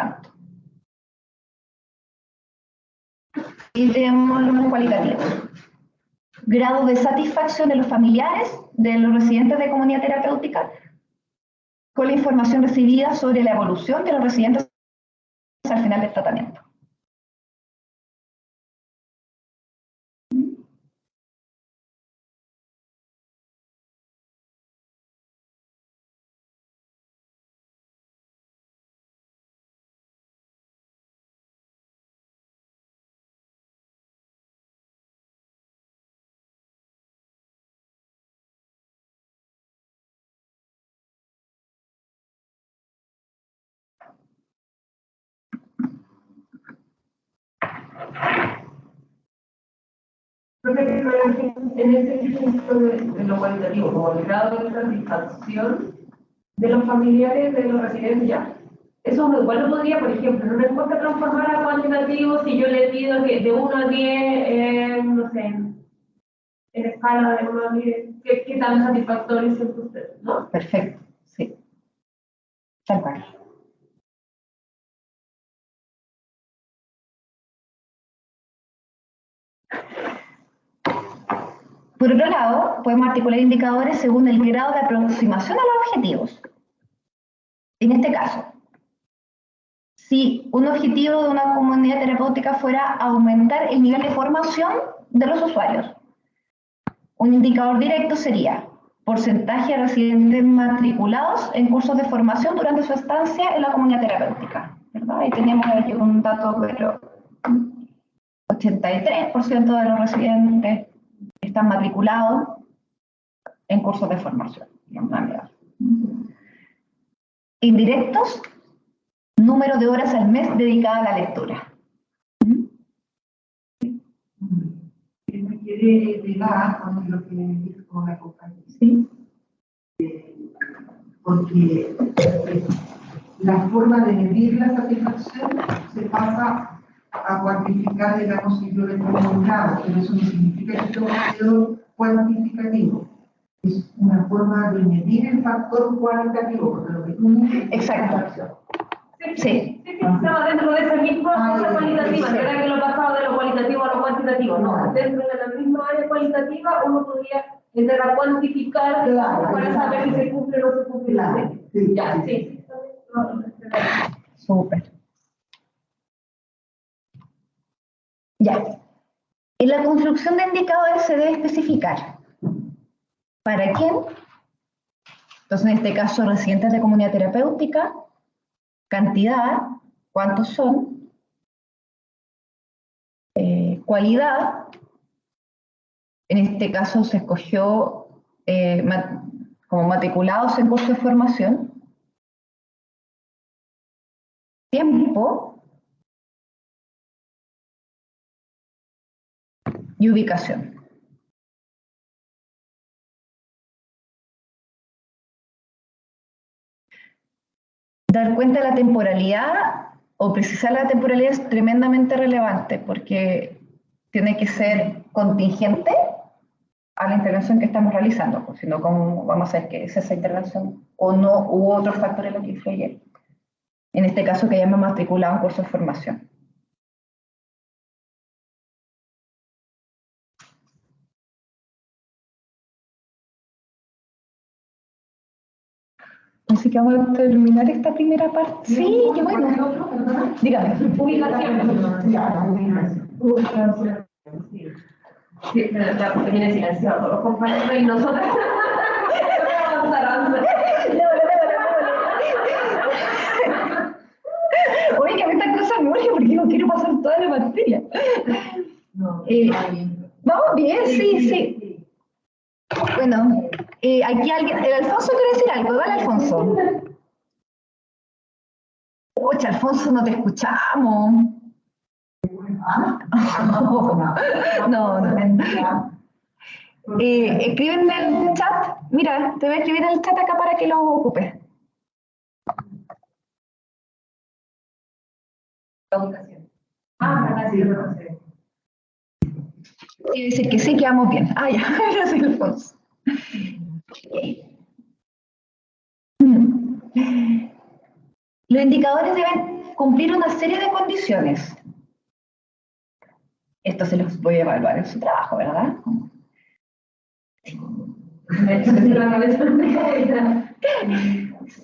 Y tenemos los cualitativos. Grado de satisfacción de los familiares de los residentes de comunidad terapéutica con la información recibida sobre la evolución de los residentes al final del tratamiento. En ese ejemplo de lo cualitativo, como el grado de satisfacción de los familiares de los residentes, ya. Eso igual lo podría, por ejemplo, en una encuesta transformar a cuantitativo si yo le pido que de 1 a 10, no sé, en escala de 1 a 10, ¿qué tan satisfactorio es usted, ¿no? Perfecto, sí. Tal cual. Por otro lado, podemos articular indicadores según el grado de aproximación a los objetivos. En este caso, si un objetivo de una comunidad terapéutica fuera aumentar el nivel de formación de los usuarios, un indicador directo sería porcentaje de residentes matriculados en cursos de formación durante su estancia en la comunidad terapéutica, ¿verdad? Ahí tenemos aquí un dato de 83% de los residentes están matriculados en cursos de formación. Indirectos, número de horas al mes dedicada a la lectura. Me quiere pegar con lo que dijo la compañera. Sí. Porque la forma de medir la satisfacción se pasa a cuantificar, digamos, si yo le pongo un grado, pero eso no significa que sea un valor cuantificativo. Es una forma de medir el factor cualitativo, porque lo que tú dices es Exacto. Sí. Estaba dentro de esa misma cosa cualitativa, no era que lo pasaba de lo cualitativo a lo cuantitativo, no. Dentro de la misma área cualitativa uno podría empezar a cuantificar para saber si se cumple o no se cumple. Claro, sí, ya, sí. Súper. Ya. En la construcción de indicadores se debe especificar para quién Entonces, en este caso, residentes de comunidad terapéutica, cantidad, cuántos son, cualidad, en este caso se escogió como matriculados en curso de formación, tiempo y ubicación. Dar cuenta de la temporalidad o precisar la temporalidad es tremendamente relevante porque tiene que ser contingente a la intervención que estamos realizando, pues, si no, ¿cómo vamos a saber que es esa intervención o no, u otros factores los que influyen? En este caso, que hayamos matriculado un curso de formación. Así que vamos a terminar esta primera parte. Sí, qué bueno. Dígame. Sí, pero la viene silenciado todos los compañeros y nosotros. Oye, que a mí esta cosa me urge porque no quiero pasar toda la materia. Vamos bien, sí. Bueno, aquí alguien, el Alfonso quiere decir algo, dale Alfonso. Oye, Alfonso, no te escuchamos. No. Escriben en el chat, mira, te voy a escribir en el chat acá para que lo ocupes. La educación. Gracias. Quiere decir que sí, que vamos bien. Ah, ya, gracias Alfonso. Los indicadores deben cumplir una serie de condiciones. Esto se los voy a evaluar en su trabajo, ¿verdad?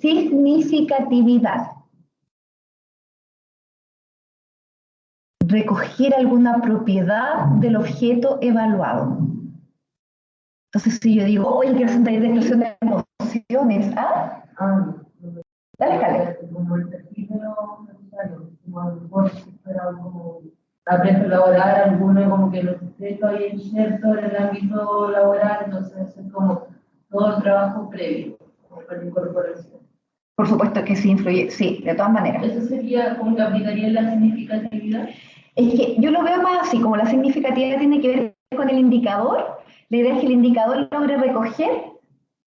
Significatividad. Recoger alguna propiedad del objeto evaluado. Entonces, si yo digo, oye, quiero hacer un taller de expresión de emociones, ¿ah? Dale, Jale. Como el perfil de los necesarios, como a lo mejor si fuera como aprender a laborar alguno como que los esté todavía inserto en el ámbito laboral, entonces hacer como todo el trabajo previo, como para la incorporación. Por supuesto que sí influye, sí, de todas maneras. ¿Eso sería como que aplicaría la significatividad? Es que yo lo veo más así, como la significatividad tiene que ver con el indicador, la idea es que el indicador logre recoger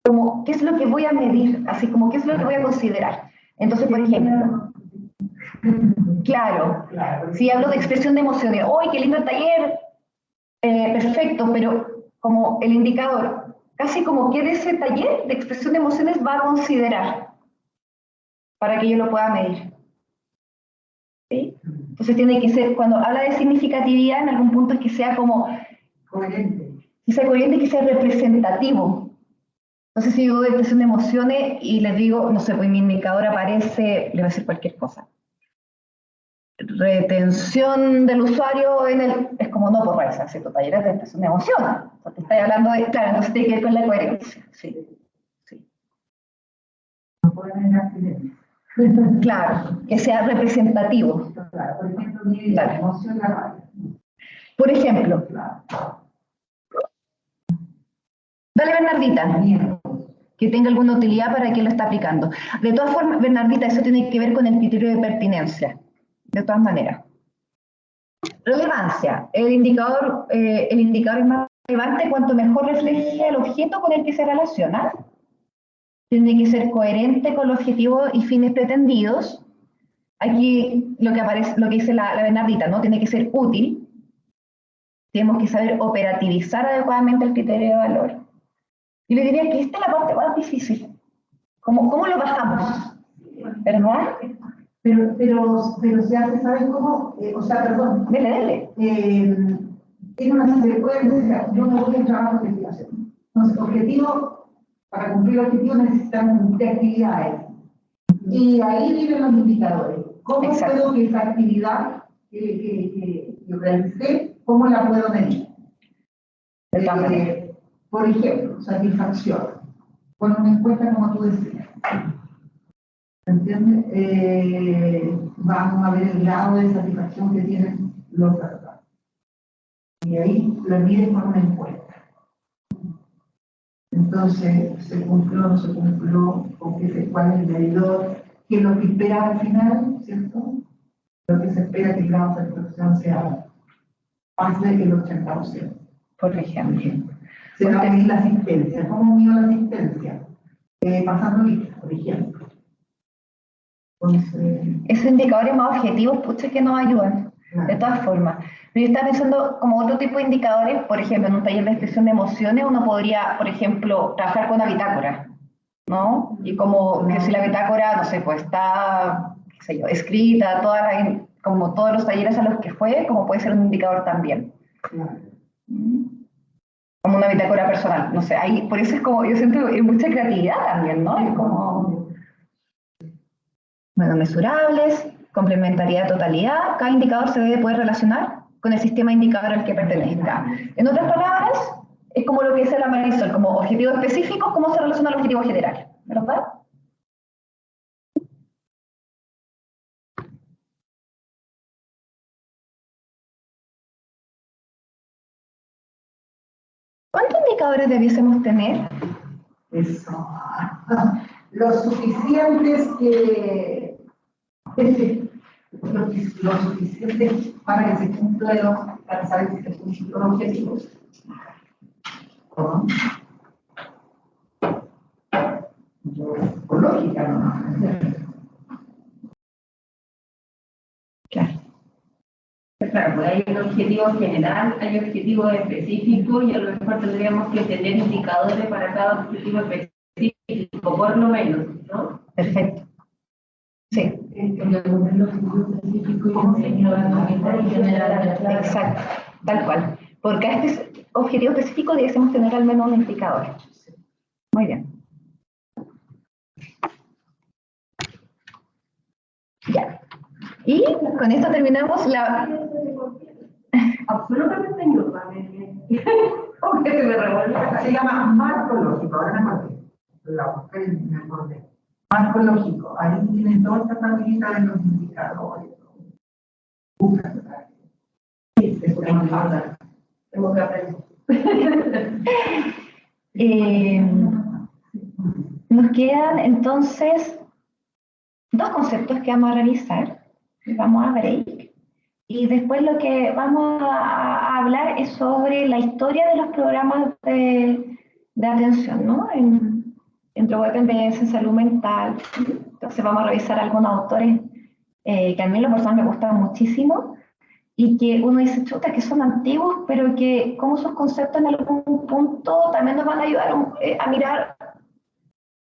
como qué es lo que voy a medir, así como qué es lo que voy a considerar. Entonces, por ejemplo, claro, si hablo de expresión de emociones, ¡ay, qué lindo el taller! Perfecto, pero como el indicador, casi como qué de ese taller de expresión de emociones va a considerar para que yo lo pueda medir. ¿Sí? Entonces tiene que ser, cuando habla de significatividad, en algún punto es que sea como Coherente. que sea coherente y que sea representativo. Entonces si digo de expresión de emociones y les digo, no sé, pues mi indicador aparece, le voy a decir cualquier cosa. Retención del usuario en el, es como no por raíz, ¿cierto? Talleres de expresión de emociones, porque estáis hablando de, claro, entonces tiene que ver con la coherencia, sí. No pueden abstener. Claro, que sea representativo. Claro, por ejemplo, mi emoción la rabia. Por ejemplo, dale Bernardita, que tenga alguna utilidad para quien lo está aplicando. De todas formas, Bernardita, eso tiene que ver con el criterio de pertinencia, de todas maneras. Relevancia, el indicador es más relevante cuanto mejor refleje el objeto con el que se relaciona. Tiene que ser coherente con los objetivos y fines pretendidos. Aquí lo que aparece, lo que dice la Bernardita, ¿no? Tiene que ser útil. Tenemos que saber operativizar adecuadamente el criterio de valor. Y le diría que esta es la parte más difícil. ¿Cómo lo bajamos? ¿Verdad? Pero se hace, ¿saben cómo? O sea, perdón. Dele. Tiene una secuencia, yo me voy a trabajo de investigación. Entonces, objetivo, para cumplir el objetivo necesitamos cumplir actividades. Y ahí vienen los indicadores. ¿Cómo Exacto. puedo que esa actividad que realicé, cómo la puedo medir? Por ejemplo, satisfacción. con una encuesta como tú decías. ¿Entiendes? Vamos a ver el grado de satisfacción que tienen los tratados. Y ahí lo mides con una encuesta. Entonces, ¿se cumplió o no se cumplió? ¿Cuál es el medidor? ¿Qué es lo que espera al final? ¿Cierto? Lo que se espera que el grado de satisfacción sea más del 80%. Por ejemplo. Se va a medir la asistencia. ¿Cómo mido la asistencia? Pasando lista, por ejemplo. Entonces, Esos indicadores más objetivos, pucha, que nos ayudan, de todas formas. Pero yo estaba pensando como otro tipo de indicadores, por ejemplo, en un taller de expresión de emociones, uno podría, por ejemplo, trabajar con una bitácora, ¿no? Y como que si la bitácora, no sé, pues está, qué sé yo, escrita, como todos los talleres a los que fue, como puede ser un indicador también. Como una bitácora personal, no sé, ahí, por eso es como, yo siento que hay mucha creatividad también, ¿no? Es como, bueno, mesurables, complementariedad, totalidad, cada indicador se debe poder relacionar con el sistema indicador al que pertenezca. En otras palabras, es como lo que dice la Marisol, como objetivos específicos, cómo se relaciona al objetivo general, ¿verdad? ¿Cuántos indicadores debiésemos tener? eso. Lo suficientes lo suficiente para que se cumpla para saber si se cumple los objetivos. ¿Cómo? Por lógica, ¿no? Claro. Claro, pues hay un objetivo general, hay objetivos específicos y a lo mejor tendríamos que tener indicadores para cada objetivo específico, por lo menos, ¿no? Perfecto. Sí. Exacto, tal cual. Porque a este objetivo específico debiésemos tener al menos un indicador. Muy bien. Ya. Y con esto terminamos la... Absolutamente no, aunque se me revuelve. Se llama marco lógico, ahora me acordé. La busqué y me acordé. Marco lógico, ahí tienen todas estas tablitas de los indicadores. Búscala. Sí, es una falta. Tengo que aprender. Nos quedan entonces dos conceptos que vamos a revisar. Vamos a break. Y después lo que vamos a hablar es sobre la historia de los programas de atención, ¿no? En drogodependencia, en salud mental. Entonces vamos a revisar algunos autores que a mí en lo personal me gustan muchísimo y que uno dice, chuta, que son antiguos, pero que como sus conceptos en algún punto también nos van a ayudar a mirar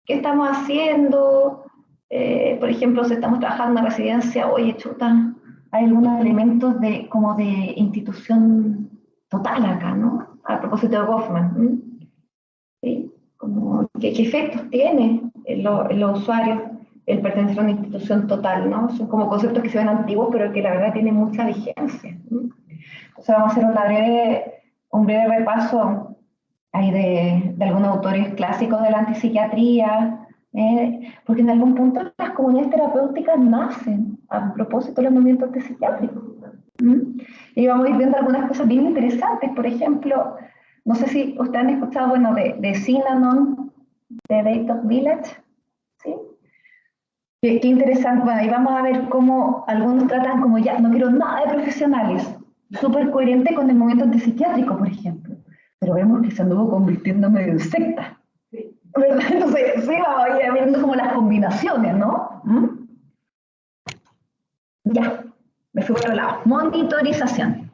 qué estamos haciendo. Por ejemplo, si estamos trabajando en una residencia, oye, chuta, hay algunos elementos como de institución total acá, ¿no? A propósito de Goffman. ¿Sí? Como, ¿qué efectos tiene en los usuarios el pertenecer a una institución total, ¿no? Son como conceptos que se ven antiguos, pero que la verdad tienen mucha vigencia. Entonces vamos a hacer un breve repaso ahí de algunos autores clásicos de la antipsiquiatría, porque en algún punto las comunidades terapéuticas nacen a propósito de los movimientos antipsiquiátricos. Y vamos a ir viendo algunas cosas bien interesantes. Por ejemplo, no sé si ustedes han escuchado, bueno, de Synanon, de Date of Village, ¿sí? Qué interesante. Bueno, ahí vamos a ver cómo algunos tratan como ya, no quiero nada de profesionales, súper coherente con el movimiento antipsiquiátrico, por ejemplo. Pero vemos que se anduvo convirtiendo medio en secta. ¿Verdad? Entonces, sí, vamos a ir viendo como las combinaciones, ¿no? Ya, me fui por otro lado. Monitorización.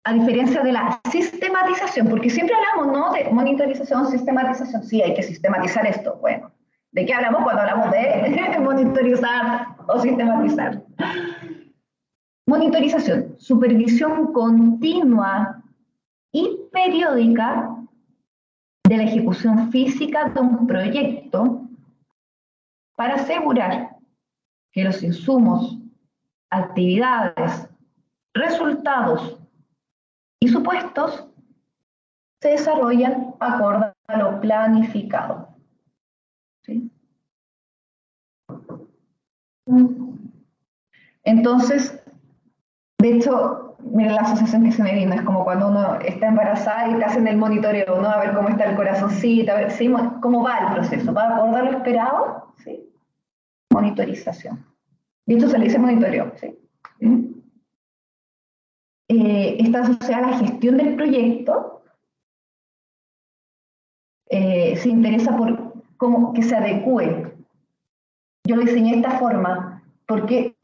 A diferencia de la sistematización, porque siempre hablamos, ¿no? De monitorización, sistematización. Sí, hay que sistematizar esto. Bueno, ¿de qué hablamos cuando hablamos de monitorizar o sistematizar? Monitorización, supervisión continua y periódica de la ejecución física de un proyecto para asegurar que los insumos, actividades, resultados y supuestos se desarrollan acorde a lo planificado. ¿sí? Entonces, de hecho, mira la asociación que se me vino, es como cuando uno está embarazada y te hacen el monitoreo, ¿no? A ver cómo está el corazoncito, a ver ¿sí? Cómo va el proceso, ¿va acorde a lo esperado? ¿Sí? Monitorización. De hecho, se le dice monitoreo, ¿sí? Está asociada a la gestión del proyecto, se interesa por cómo que se adecue. Yo lo diseñé de esta forma. ¿Por qué,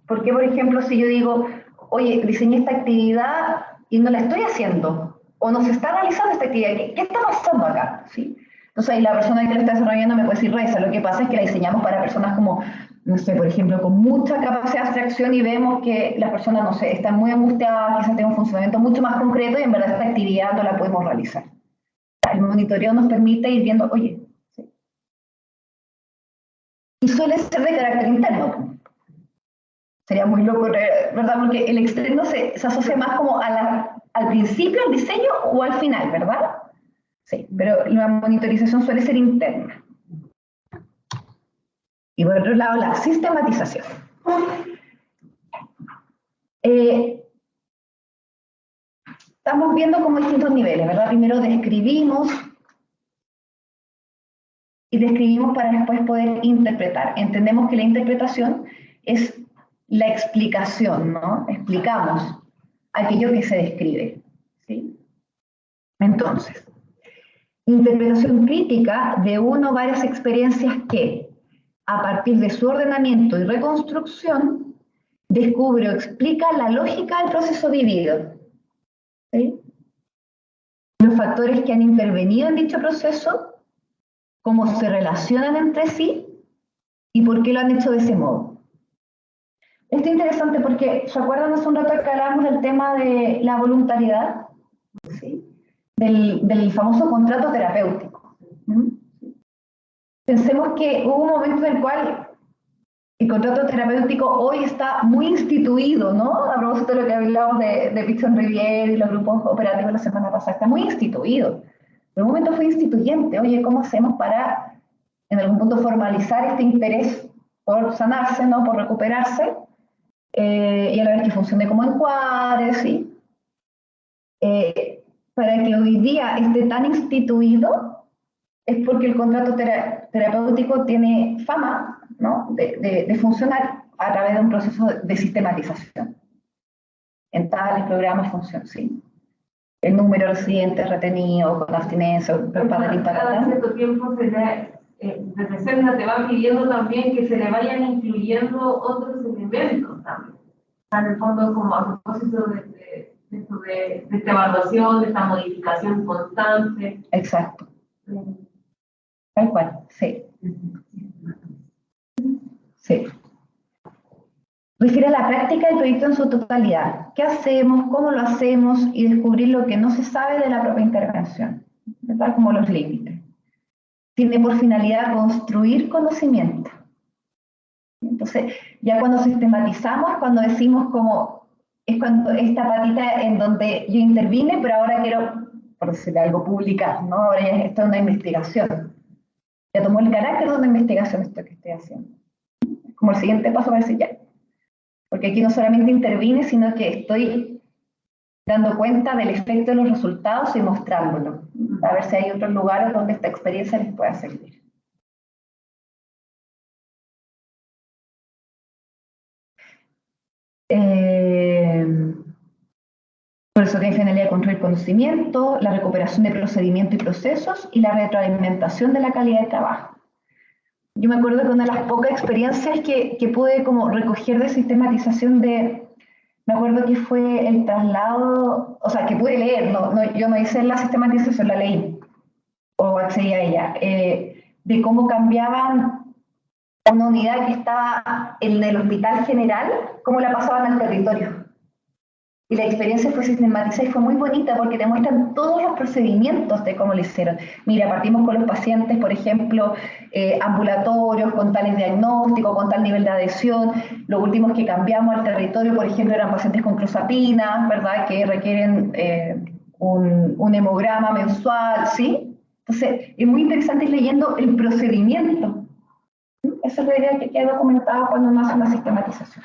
por ejemplo, si yo digo, oye, diseñé esta actividad y no la estoy haciendo, o no se está realizando esta actividad, ¿qué está pasando acá? ¿Sí? Entonces ahí la persona que lo está desarrollando me puede decir, Raiza, lo que pasa es que la diseñamos para personas como, no sé, por ejemplo, con mucha capacidad de abstracción y vemos que las personas, no sé, están muy angustiadas, quizás tienen un funcionamiento mucho más concreto y en verdad esta actividad no la podemos realizar. El monitoreo nos permite ir viendo, oye, ¿sí? Y suele ser de carácter interno. Sería muy loco, ¿verdad? Porque el externo se asocia más como al principio, al diseño o al final, ¿verdad? Sí, pero la monitorización suele ser interna. Y por otro lado, la sistematización. Estamos viendo como distintos niveles, ¿verdad? Primero describimos y describimos para después poder interpretar. Entendemos que la interpretación es la explicación, ¿no? Explicamos aquello que se describe, ¿sí? Entonces, interpretación crítica de una o varias experiencias que, a partir de su ordenamiento y reconstrucción, descubre o explica la lógica del proceso vivido, ¿sí? Los factores que han intervenido en dicho proceso, cómo se relacionan entre sí y por qué lo han hecho de ese modo. Esto es interesante porque, ¿se acuerdan hace un rato que hablábamos del tema de la voluntariedad? ¿Sí? Del famoso contrato terapéutico. Pensemos que hubo un momento en el cual el contrato terapéutico hoy está muy instituido, ¿no? A propósito de lo que hablábamos de Pichon Rivière y los grupos operativos la semana pasada, está muy instituido. Pero un momento fue instituyente. Oye, ¿cómo hacemos para, en algún punto, formalizar este interés por sanarse, ¿no? Por recuperarse? Y a la vez que funcione como encuadre, ¿sí? Para que hoy día esté tan instituido es porque el contrato terapéutico tiene fama, ¿no? de funcionar a través de un proceso de sistematización. En tales programas funciona, sí. El número de residentes retenidos con abstinencia, cada cierto tiempo desde CERNA te va pidiendo también que se le vayan incluyendo otros elementos también. En el fondo, como a propósito de esta evaluación, de esta modificación constante. Exacto. Tal cual, sí. Sí. Refiere a la práctica del proyecto en su totalidad. ¿Qué hacemos? ¿Cómo lo hacemos? Y descubrir lo que no se sabe de la propia intervención, ¿verdad? Como los límites. Tiene por finalidad construir conocimiento. Entonces, ya cuando sistematizamos, cuando decimos como, es cuando esta patita en donde yo intervine, pero ahora quiero, por decirle algo, publicar, ¿no? Ahora ya esto es una investigación. Ya tomó el carácter de una investigación esto que estoy haciendo. Como el siguiente paso para decir ya. Porque aquí no solamente intervine, sino que estoy dando cuenta del efecto de los resultados y mostrándolo. A ver si hay otros lugares donde esta experiencia les pueda servir. Por eso tiene finalidad de construir conocimiento, la recuperación de procedimientos y procesos y la retroalimentación de la calidad de trabajo. Yo me acuerdo que una de las pocas experiencias que pude como recoger de sistematización me acuerdo que fue el traslado, o sea, que pude leer, yo no hice la sistematización, la leí, o accedí a ella, de cómo cambiaban una unidad que estaba en el hospital general, cómo la pasaban al territorio. Y la experiencia fue sistematizada y fue muy bonita porque te muestran todos los procedimientos de cómo lo hicieron. Mira, partimos con los pacientes, por ejemplo, ambulatorios, con tales diagnósticos, con tal nivel de adhesión. Los últimos que cambiamos al territorio, por ejemplo, eran pacientes con clozapina, ¿verdad? Que requieren un hemograma mensual, ¿sí? Entonces, es muy interesante ir leyendo el procedimiento. Esa es la idea que queda documentada cuando uno hace una sistematización.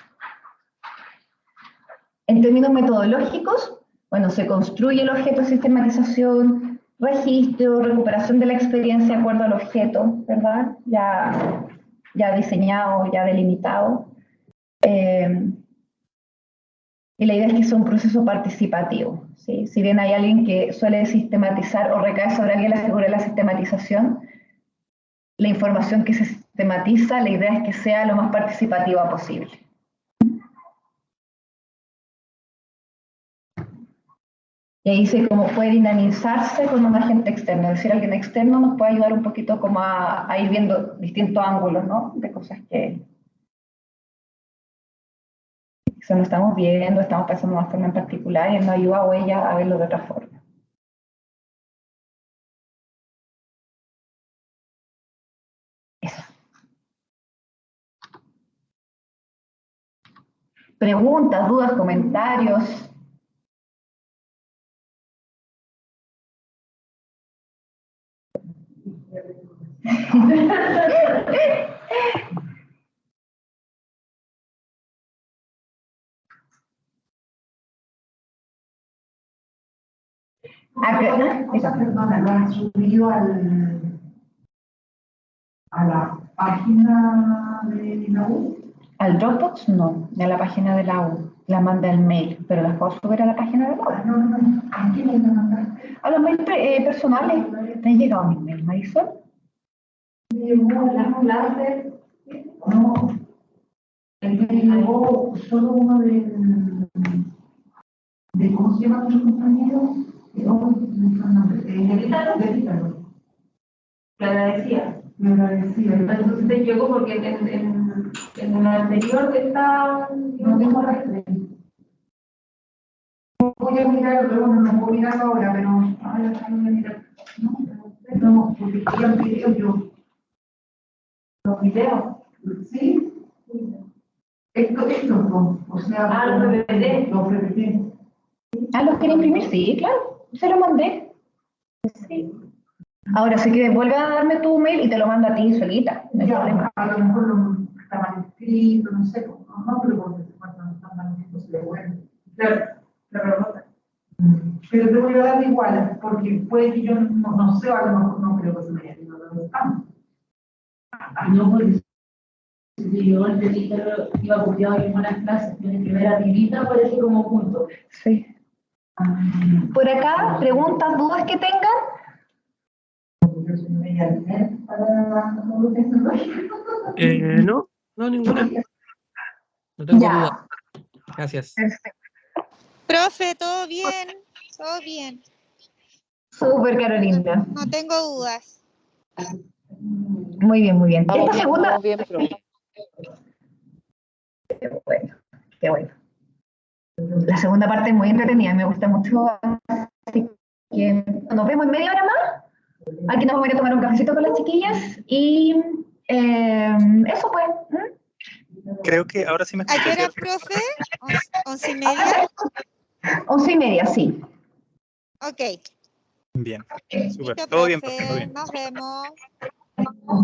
En términos metodológicos, bueno, se construye el objeto de sistematización, registro, recuperación de la experiencia de acuerdo al objeto, ¿verdad? Ya diseñado, ya delimitado. Y la idea es que sea un proceso participativo, ¿sí? Si bien hay alguien que suele sistematizar o recae sobre alguien la figura de la sistematización, la información que se sistematiza, la idea es que sea lo más participativa posible. Y ahí dice cómo puede dinamizarse con un agente externo, es decir, alguien externo nos puede ayudar un poquito como a ir viendo distintos ángulos, ¿no? De cosas que quizás no estamos viendo, estamos pensando de una forma en particular y él nos ayuda o ella a verlo de otra forma. Eso. Preguntas, dudas, comentarios. Perdona, lo han subido a la página de la U. Al Dropbox no, ni a la página de la U. La manda el mail, pero las puedo subir a la página de la U. No. ¿A quién le mandaste? A los mails personales. ¿Te han llegado mis mails, Marisol? Me llegó las clases. No. Me llegó solo uno de ¿cómo se llama tu compañero? Le agradecía. Me agradecía. Entonces te llegó porque en el anterior está... No tengo referencia. Voy a mirar, pero bueno, no puedo mirar ahora, pero ahora ya voy a mirar. No, porque quería video yo. ¿Los videos? ¿Sí? Esto no, o sea, los PPT. Los PPT. Ah, ¿los quiere imprimir? Sí, claro. Se lo mandé. Sí. Ahora, si quieres, vuelve a darme tu mail y te lo mando a ti solita. No hay problema. A lo mejor está mal escrito, no sé, no, pero porque cuando no está mal escrito se le vuelve. Claro, la rebota. Pero te voy a dar igual, porque puede que yo no sé, a lo mejor no creo que se me haya quedado los estamos. No, porque si yo entendí que iba copiado en unas clases, tiene que ver a Rivita, aparece como punto. Sí. Por acá, preguntas, dudas que tengan. No, ninguna. No tengo Ya. duda. Gracias. Perfecto. Profe, ¿todo bien? Todo bien. Súper, Carolina. No tengo dudas. Muy bien, muy bien. Esta segunda... Vamos bien, profe. Qué bueno. La segunda parte es muy entretenida, me gusta mucho. Así que nos vemos en media hora más. Aquí nos vamos a ir a tomar un cafecito con las chiquillas y eso pues. Creo que ahora sí me ¿A qué escuchas, hora, ¿cierto? profe? ¿11:30? 11:30, sí. Ok. Bien, súper. Listo, Todo bien, profe, todo profe. bien. Nos vemos.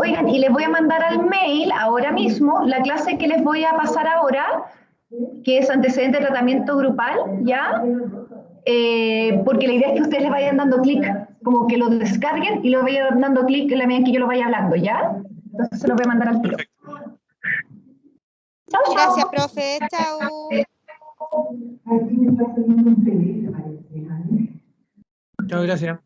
Oigan, y les voy a mandar al mail ahora mismo la clase que les voy a pasar ahora, que es antecedente de tratamiento grupal, ¿ya? Porque la idea es que ustedes le vayan dando clic, como que lo descarguen y lo vayan dando clic en la medida en que yo lo vaya hablando, ¿ya? Entonces se lo voy a mandar al tiro. Perfecto. Chao, chao. Gracias, profe. Chao. Aquí me está saliendo un PDF, parece. Chao, gracias.